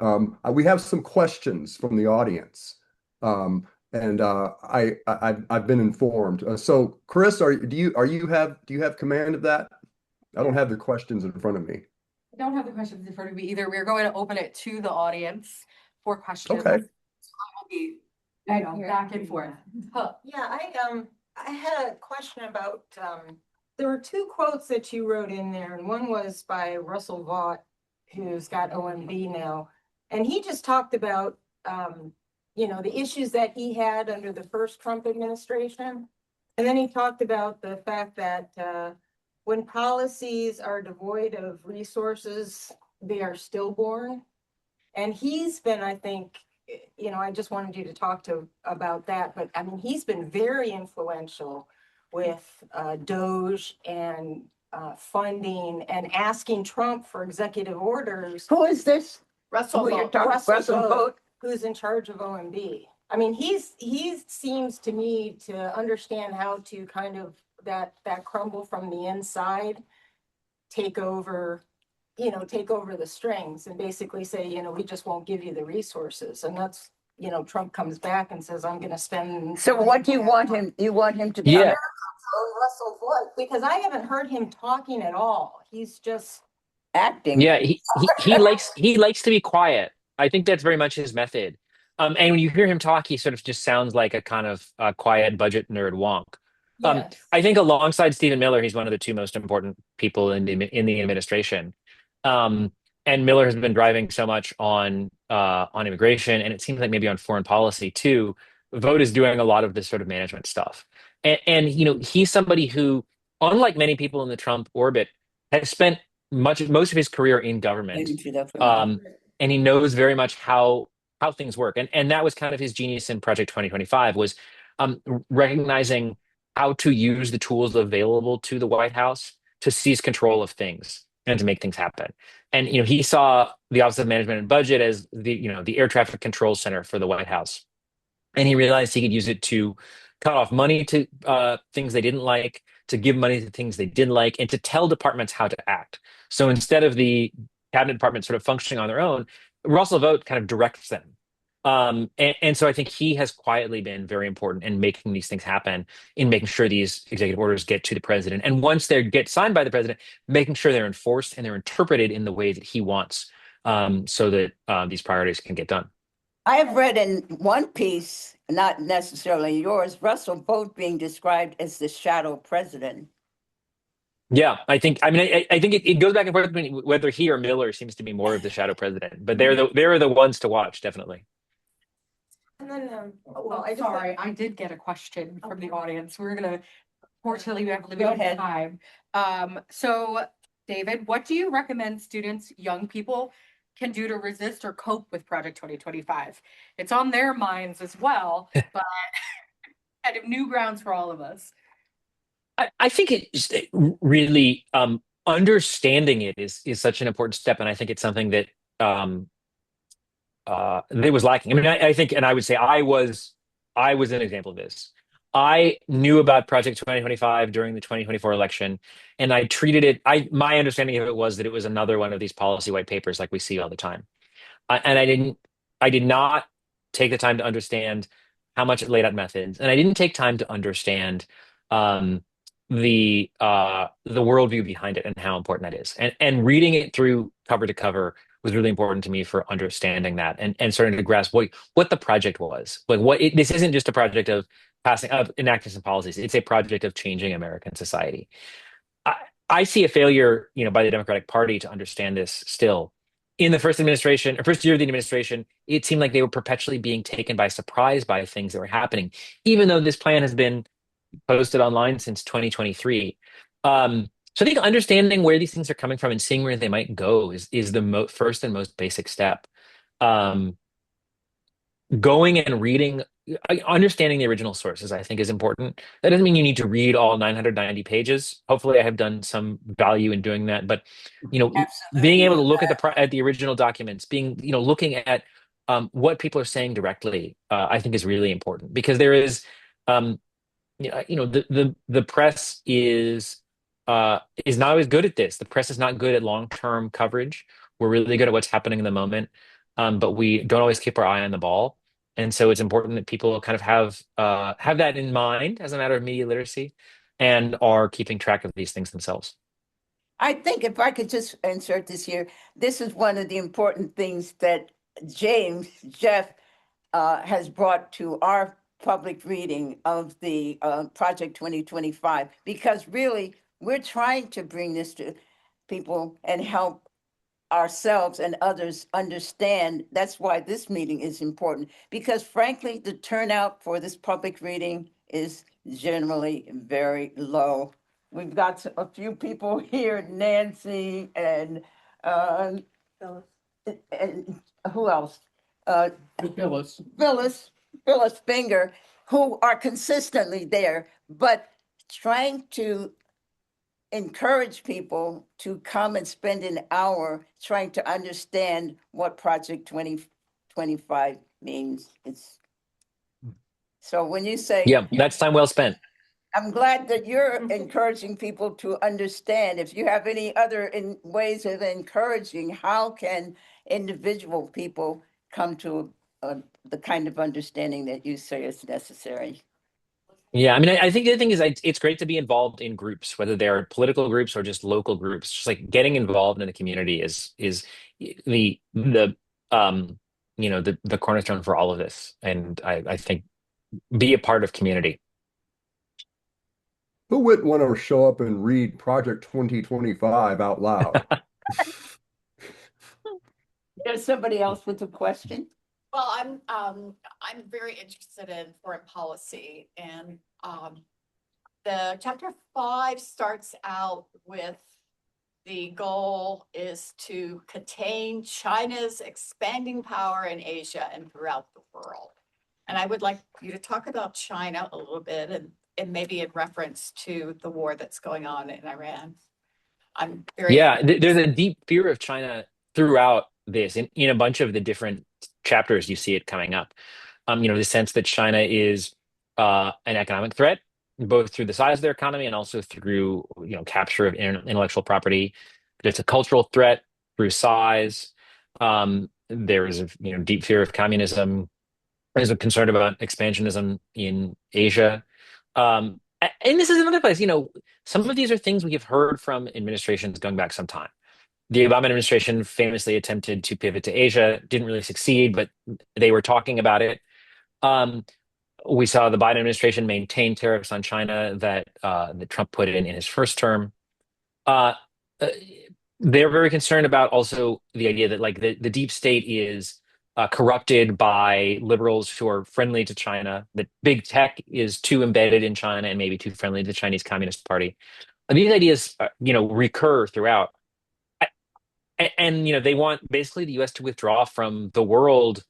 We have some questions from the audience, and I've been informed. So, Chris, do you have command of that? I don't have the questions in front of me. don't have the questions in front of me either. We're going to open it to the audience for questions. Okay. We'll be, back and forth. Huh. Yeah, I had a question about there were two quotes that you wrote in there, and one was by Russell Vaught, who's got OMB now, and he just talked about the issues that he had under the first Trump administration, and then he talked about the fact that when policies are devoid of resources, they are stillborn, and he's been, I think, I just wanted you to talk about that, but I mean, he's been very influential with Doge and funding and asking Trump for executive orders. Who is this? Russell Who you're Vought, talking- Russell Russell Vought, who's in charge of OMB. I mean, he seems to me to understand how to kind of that crumble from the inside, take over the strings and basically say, we just won't give you the resources. And that's, Trump comes back and says, I'm going to spend. So what do you want him? You want him to be? Yeah. Russell Vought, because I haven't heard him talking at all. He's just Acting. Yeah, he likes to be quiet. I think that's very much his method. And when you hear him talk, he sort of just sounds like a kind of quiet budget nerd wonk. yes. I think alongside Stephen Miller, he's one of the two most important people in the administration. And Miller has been driving so much on immigration, and it seems like maybe on foreign policy too. Vogt is doing a lot of this sort of management stuff, and he's somebody who, unlike many people in the Trump orbit, has spent most of his career in government, um, and he knows very much how things work, and that was kind of his genius in Project 2025 was recognizing how to use the tools available to the White House to seize control of things and to make things happen. And he saw the Office of Management and Budget as the air traffic control center for the White House, and he realized he could use it to cut off money to things they didn't like, to give money to things they didn't like, and to tell departments how to act. So instead of the cabinet department sort of functioning on their own, Russell Vought kind of directs them. And so I think he has quietly been very important in making these things happen, in making sure these executive orders get to the president. And once they get signed by the president, making sure they're enforced and they're interpreted in the way that he wants, so that these priorities can get done. I have read in one piece, not necessarily yours, Russell Vought being described as the shadow president. Yeah, I think it goes back and forth between whether he or Miller seems to be more of the shadow president, but they're the ones to watch, definitely. And then, I did get a question from the audience. We're gonna, fortunately, we have Go limited ahead. time. So David, what do you recommend students, young people, can do to resist or cope with Project 2025? It's on their minds as well, but kind of new grounds for all of us. I think it really understanding it is such an important step, and I think it's something that that was lacking. I mean, I think, and I would say I was an example of this. I knew about Project 2025 during the 2024 election, and I treated it. My understanding of it was that it was another one of these policy white papers like we see all the time, and I did not take the time to understand how much it laid out methods, and I didn't take time to understand um, the worldview behind it and how important that is. And reading it through cover to cover was really important to me for understanding that and starting to grasp what the project was. Like this isn't just a project of enacting some policies. It's a project of changing American society. I, I see a failure, by the Democratic Party to understand this still. In the first administration, or first year of the administration, it seemed like they were perpetually being taken by surprise by things that were happening, even though this plan has been posted online since 2023. So I think understanding where these things are coming from and seeing where they might go is the first and most basic step. Um, Going and reading, understanding the original sources, I think is important. That doesn't mean you need to read all 990 pages. Hopefully, I have done some value in doing that. But being able to look at the original documents, looking at what people are saying directly, I think is really important because there is. The press is not always good at this. The press is not good at long-term coverage. We're really good at what's happening in the moment, but we don't always keep our eye on the ball. And so it's important that people kind of have that in mind as a matter of media literacy and are keeping track of these things themselves. I think if I could just insert this here, this is one of the important things that Jeff, has brought to our public reading of the Project 2025, because really we're trying to bring this to people and help ourselves and others understand. That's why this meeting is important, because frankly, the turnout for this public reading is generally very low. We've got a few people here, Nancy and and who else? Phyllis. Phyllis Finger, who are consistently there, but trying to encourage people to come and spend an hour trying to understand what Project 2025 means. So when you say, Yeah, that's time well spent. I'm glad that you're encouraging people to understand. If you have any other ways of encouraging, how can individual people come to the kind of understanding that you say is necessary? Yeah, I mean, I think the other thing is it's great to be involved in groups, whether they are political groups or just local groups. Just like getting involved in the community is the the cornerstone for all of this. And I think be a part of community. Who wouldn't want to show up and read Project 2025 out loud? There's somebody else with a question? Well, I'm very interested in foreign policy, and the chapter 5 starts out with the goal is to contain China's expanding power in Asia and throughout the world. And I would like you to talk about China a little bit, and maybe in reference to the war that's going on in Iran. I'm very Yeah, there's a deep fear of China throughout this. In a bunch of the different chapters, you see it coming up. The sense that China is an economic threat, both through the size of their economy and also through, capture of intellectual property. It's a cultural threat through size. There is a, deep fear of communism. There's a concern about expansionism in Asia. And this is another place, some of these are things we have heard from administrations going back some time. The Obama administration famously attempted to pivot to Asia, didn't really succeed, but they were talking about it. We saw the Biden administration maintain tariffs on China that Trump put in his first term. Uh, uh, they're very concerned about also the idea that like the deep state is corrupted by liberals who are friendly to China, that big tech is too embedded in China and maybe too friendly to the Chinese Communist Party. And these ideas, recur throughout. And they want basically the U.S. to withdraw from the world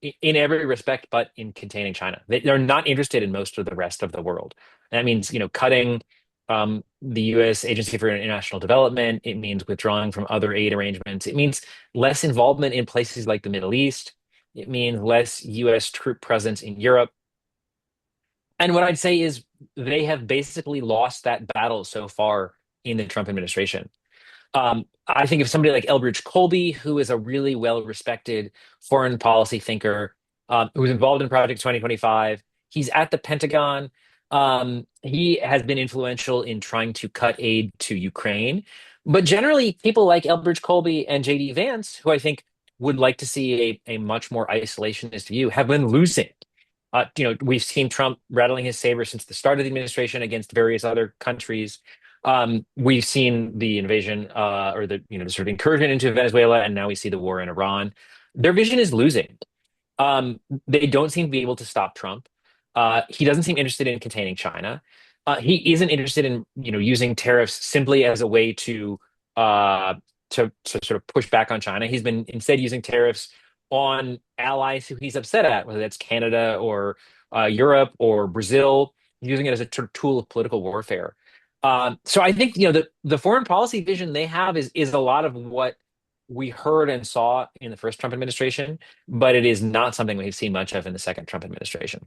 in every respect, but in containing China. They're not interested in most of the rest of the world. And that means, cutting the U.S. Agency for International Development. It means withdrawing from other aid arrangements. It means less involvement in places like the Middle East. It means less U.S. troop presence in Europe. And what I'd say is they have basically lost that battle so far in the Trump administration. I think of somebody like Elbridge Colby, who is a really well-respected foreign policy thinker, who's involved in Project 2025. He's at the Pentagon. He has been influential in trying to cut aid to Ukraine. But generally, people like Elbridge Colby and J.D. Vance, who I think would like to see a much more isolationist view, have been losing. We've seen Trump rattling his saber since the start of the administration against various other countries. We've seen the invasion or the sort of incursion into Venezuela, and now we see the war in Iran. Their vision is losing. They don't seem to be able to stop Trump. He doesn't seem interested in containing China. He isn't interested in using tariffs simply as a way to sort of push back on China. He's been instead using tariffs on allies who he's upset at, whether that's Canada or Europe or Brazil, using it as a tool of political warfare. So I think the foreign policy vision they have is a lot of what we heard and saw in the first Trump administration, but it is not something we've seen much of in the second Trump administration.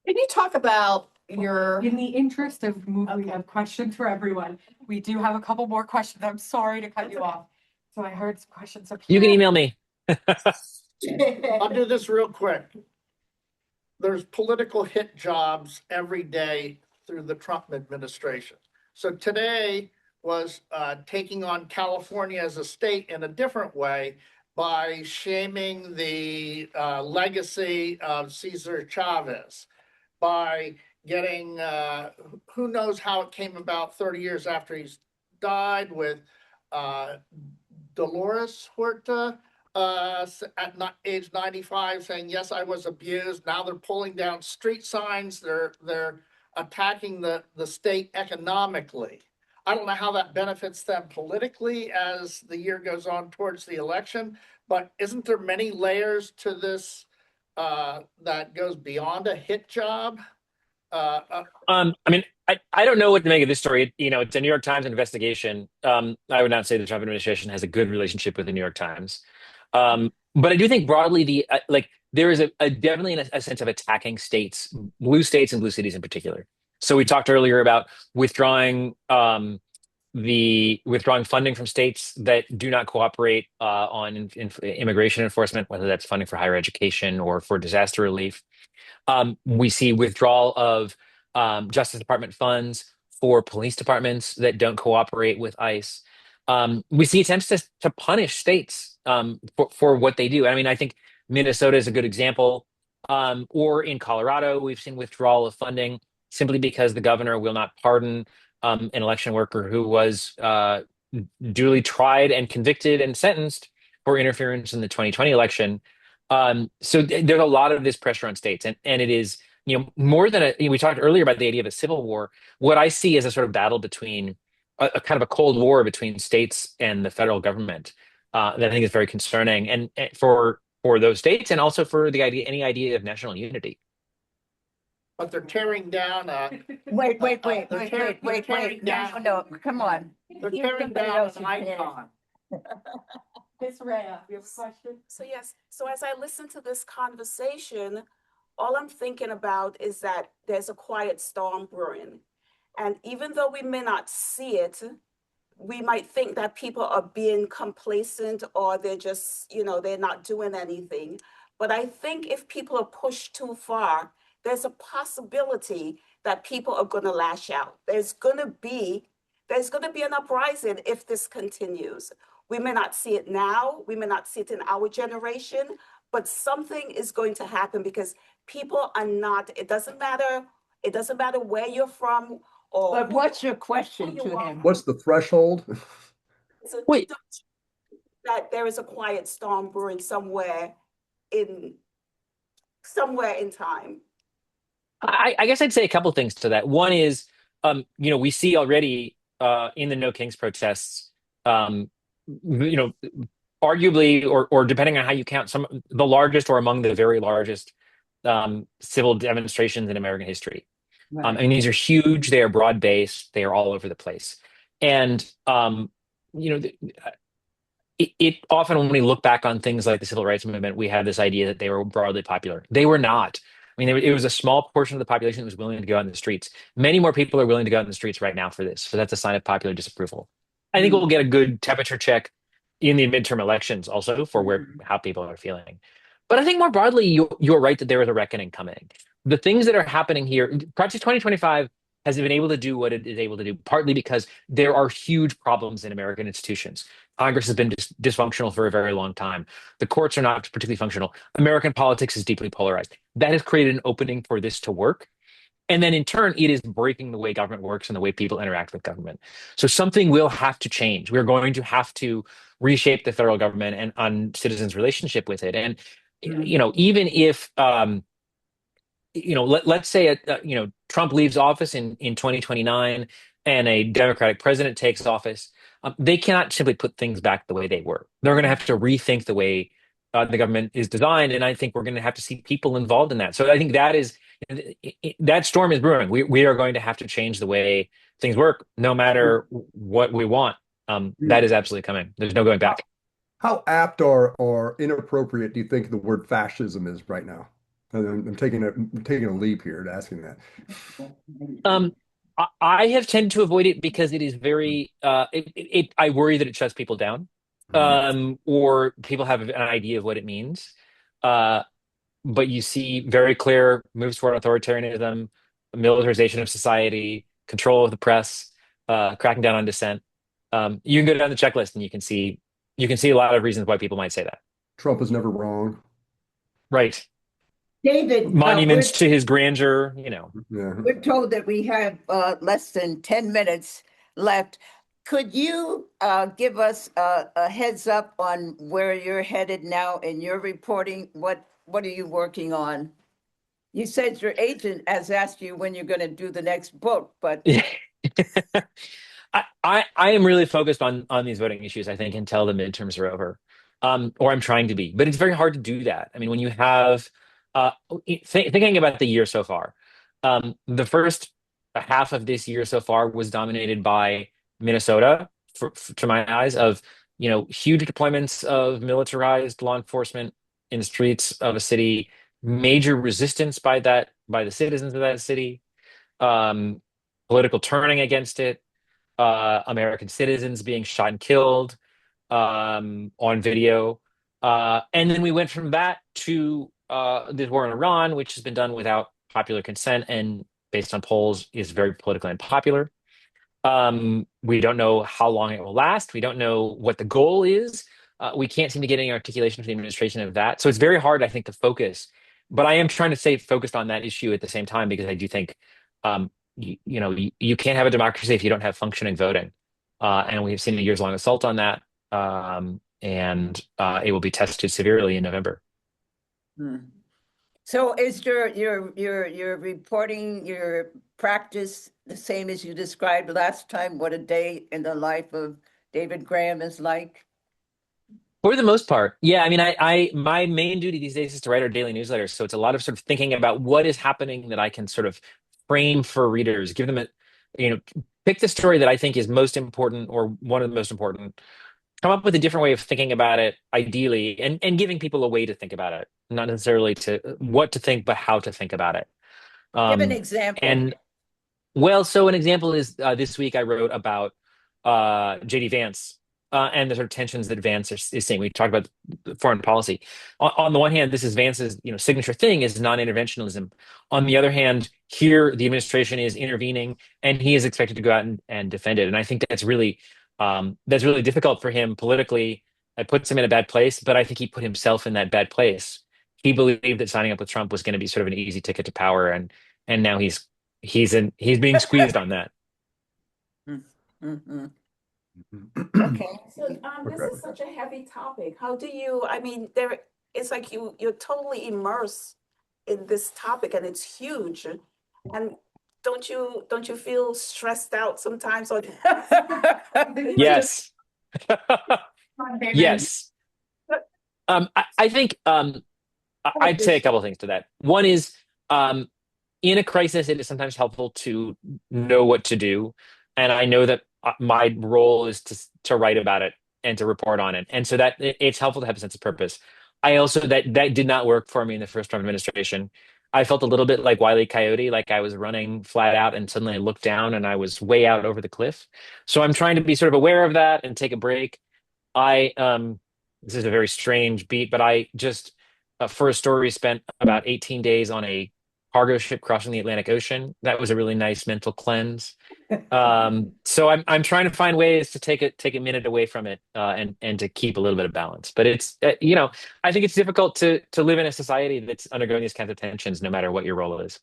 Can you talk about your In the interest of moving of questions for everyone, we do have a couple more questions. I'm sorry to cut you off. So I heard some questions up here. You can email me. I'll do this real quick. There's political hit jobs every day through the Trump administration. So today, was taking on California as a state in a different way by shaming the legacy of Cesar Chavez, by getting, who knows how it came about 30 years after he's died, with Dolores Huerta at age 95 saying, yes, I was abused. Now they're pulling down street signs. They're attacking the state economically. I don't know how that benefits them politically as the year goes on towards the election, but isn't there many layers to this that goes beyond a hit job? I mean, I don't know what to make of this story. It's a New York Times investigation. I would not say the Trump administration has a good relationship with the New York Times. But I do think broadly there is a definitely a sense of attacking states and blue cities in particular. So we talked earlier about withdrawing funding from states that do not cooperate on immigration enforcement, whether that's funding for higher education or for disaster relief. We see withdrawal of Justice Department funds for police departments that don't cooperate with ICE. We see attempts to punish states for what they do. I mean, I think Minnesota is a good example. Or in Colorado, we've seen withdrawal of funding simply because the governor will not pardon an election worker who was duly tried and convicted and sentenced for interference in the 2020 election. So there's a lot of this pressure on states, and it is, more than we talked earlier about the idea of a civil war. What I see as a sort of battle between a kind of a cold war between states and the federal government that I think is very concerning, and for those states, and also for any idea of national unity. But they're tearing down. Wait. Down. No, come on. They're tearing down an icon. Ms. Rhea, you have a question? So yes, so as I listen to this conversation, all I'm thinking about is that there's a quiet storm brewing. And even though we may not see it, we might think that people are being complacent, or they're just, they're not doing anything. But I think if people are pushed too far, there's a possibility that people are going to lash out. There's going to be an uprising if this continues. We may not see it now, we may not see it in our generation, but something is going to happen, because people are not, it doesn't matter where you're from, or. But what's your question to him? What's the threshold? So Wait. that there is a quiet storm brewing somewhere in time. I guess I'd say a couple things to that. One is, we see already in the No Kings protests, arguably, or depending on how you count, the largest or among the very largest civil demonstrations in American history. Right. I mean, these are huge. They are broad-based. They are all over the place. And it often, when we look back on things like the civil rights movement, we have this idea that they were broadly popular. They were not. I mean, it was a small portion of the population that was willing to go out in the streets. Many more people are willing to go out in the streets right now for this. So that's a sign of popular disapproval. I think we'll get a good temperature check in the midterm elections also for how people are feeling. But I think more broadly, you're right that there is a reckoning coming. The things that are happening here, Project 2025 has been able to do what it is able to do, partly because there are huge problems in American institutions. Congress has been dysfunctional for a very long time. The courts are not particularly functional. American politics is deeply polarized. That has created an opening for this to work. And then in turn, it is breaking the way government works and the way people interact with government. So something will have to change. We're going to have to reshape the federal government and on citizens' relationship with it. And, even if, let's say, Trump leaves office in 2029 and a Democratic president takes office, they cannot simply put things back the way they were. They're going to have to rethink the way the government is designed. And I think we're going to have to see people involved in that. So I think that storm is brewing. We are going to have to change the way things work, no matter what we want. That is absolutely coming. There's no going back. How apt or inappropriate do you think the word fascism is right now? I'm taking a leap here to asking that. I have tended to avoid it because it is very. I worry that it shuts people down, or people have an idea of what it means. But you see very clear moves toward authoritarianism, militarization of society, control of the press, cracking down on dissent. You can go down the checklist and you can see a lot of reasons why people might say that. Trump is never wrong. Right. David, Monuments to his grandeur, Yeah. we're told that we have less than 10 minutes left. Could you give us a heads up on where you're headed now in your reporting? What are you working on? You said your agent has asked you when you're going to do the next book, but Yeah. I am really focused on these voting issues, I think, until the midterms are over. Or I'm trying to be, but it's very hard to do that. I mean, when you have thinking about the year so far, the first half of this year so far was dominated by Minnesota, to my eyes, of huge deployments of militarized law enforcement in the streets of a city, major resistance by the citizens of that city, um, political turning against it, American citizens being shot and killed on video. And then we went from that to the war in Iran, which has been done without popular consent and based on polls is very politically unpopular. We don't know how long it will last. We don't know what the goal is. We can't seem to get any articulation from the administration of that. So it's very hard, I think, to focus. But I am trying to stay focused on that issue at the same time because I do think, you can't have a democracy if you don't have functioning voting. And we've seen a years-long assault on that. And it will be tested severely in November. Hmm. So is your reporting, your practice the same as you described last time? What a day in the life of David Graham is like? For the most part, yeah. I mean, my main duty these days is to write our daily newsletters. So it's a lot of sort of thinking about what is happening that I can sort of frame for readers, give them pick the story that I think is most important or one of the most important, come up with a different way of thinking about it, ideally, and giving people a way to think about it, not necessarily to what to think, but how to think about it. Give an Um, example. and well, so an example is this week I wrote about JD Vance and the sort of tensions that Vance is seeing. We talked about foreign policy. On the one hand, this is Vance's signature thing is non-interventionism. On the other hand, here the administration is intervening, and he is expected to go out and defend it. And I think that's really difficult for him politically. It puts him in a bad place, but I think he put himself in that bad place. He believed that signing up with Trump was going to be sort of an easy ticket to power, and now he's being squeezed on that. Mhm. Okay. So this Okay. is such a heavy topic. How do you, I mean, it's like you're totally immersed in this topic and it's huge. And don't you feel stressed out sometimes or Yes. David. Yes. I think I'd say a couple of things to that. One is in a crisis, it is sometimes helpful to know what to do. And I know that my role is to write about it and to report on it. And so that it's helpful to have a sense of purpose. I also that did not work for me in the first Trump administration. I felt a little bit like Wile E. Coyote, like I was running flat out and suddenly I looked down and I was way out over the cliff. So I'm trying to be sort of aware of that and take a break. I This is a very strange beat, but I just for a story spent about 18 days on a cargo ship crossing the Atlantic Ocean. That was a really nice mental cleanse. So I'm trying to find ways to take a minute away from it and to keep a little bit of balance. But it's I think it's difficult to live in a society that's undergoing these kinds of tensions, no matter what your role is.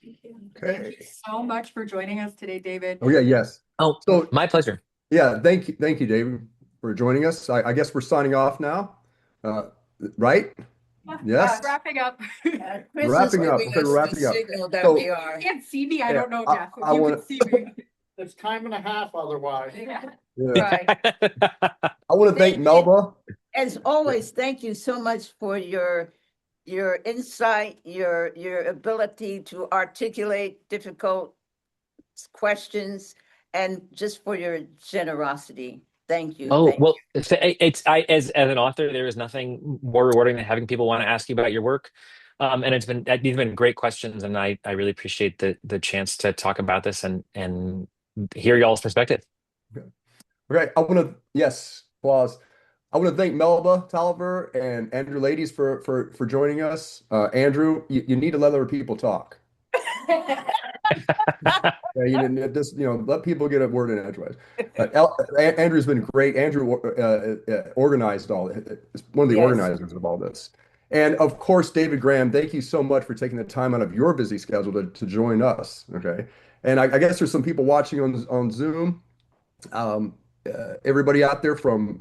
Thank you Okay. so much for joining us today, David. Oh yeah, yes. Oh, So my pleasure. yeah, thank you, David, for joining us. I guess we're signing off now. Right? Yes. Wrapping up. Chris is Wrapping up. giving Okay, we're us the wrapping up. signal that So- we are. You can't see me. I Yeah, don't know, I- Jeff. If I you wanna- can see me. It's time and a half otherwise. Yeah. Yeah. Right. I want to thank Melba. As always, thank you so much for your insight, your ability to articulate difficult questions, and just for your generosity. Thank you. Oh, Thank well, as an author, there is nothing more rewarding than having people want to ask you about your work. And these have been great questions, and I really appreciate the chance to talk about this and hear y'all's perspective. Okay, yes, applause. I want to thank Melba Tolliber and Andrew Ladies for joining us. Andrew, you need to let other people talk. you. Yeah, just let people get a word in edgeways. Andrew's been great. Andrew organized all. Is one of the Yes. organizers of all this, and of course, David Graham. Thank you so much for taking the time out of your busy schedule to join us. Okay, and I guess there's some people watching on Zoom. Um, Everybody out there from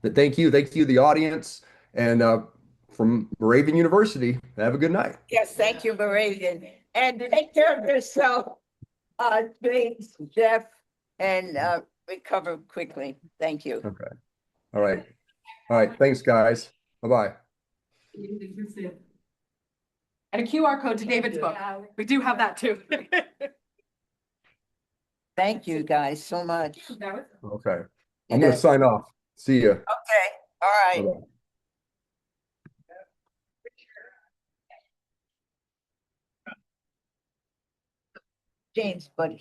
thank you, the audience, and from Moravian University. Have a good night. Yes, thank you, Moravian. And take care of yourself, James, Jeff, and recover quickly. Thank you. Okay. All right. All right. Thanks, guys. Bye-bye. And a QR code to David's book. We do have that too. Thank you guys so much. Okay. I'm going to sign off. See you. Okay, all right. Bye-bye. James, but he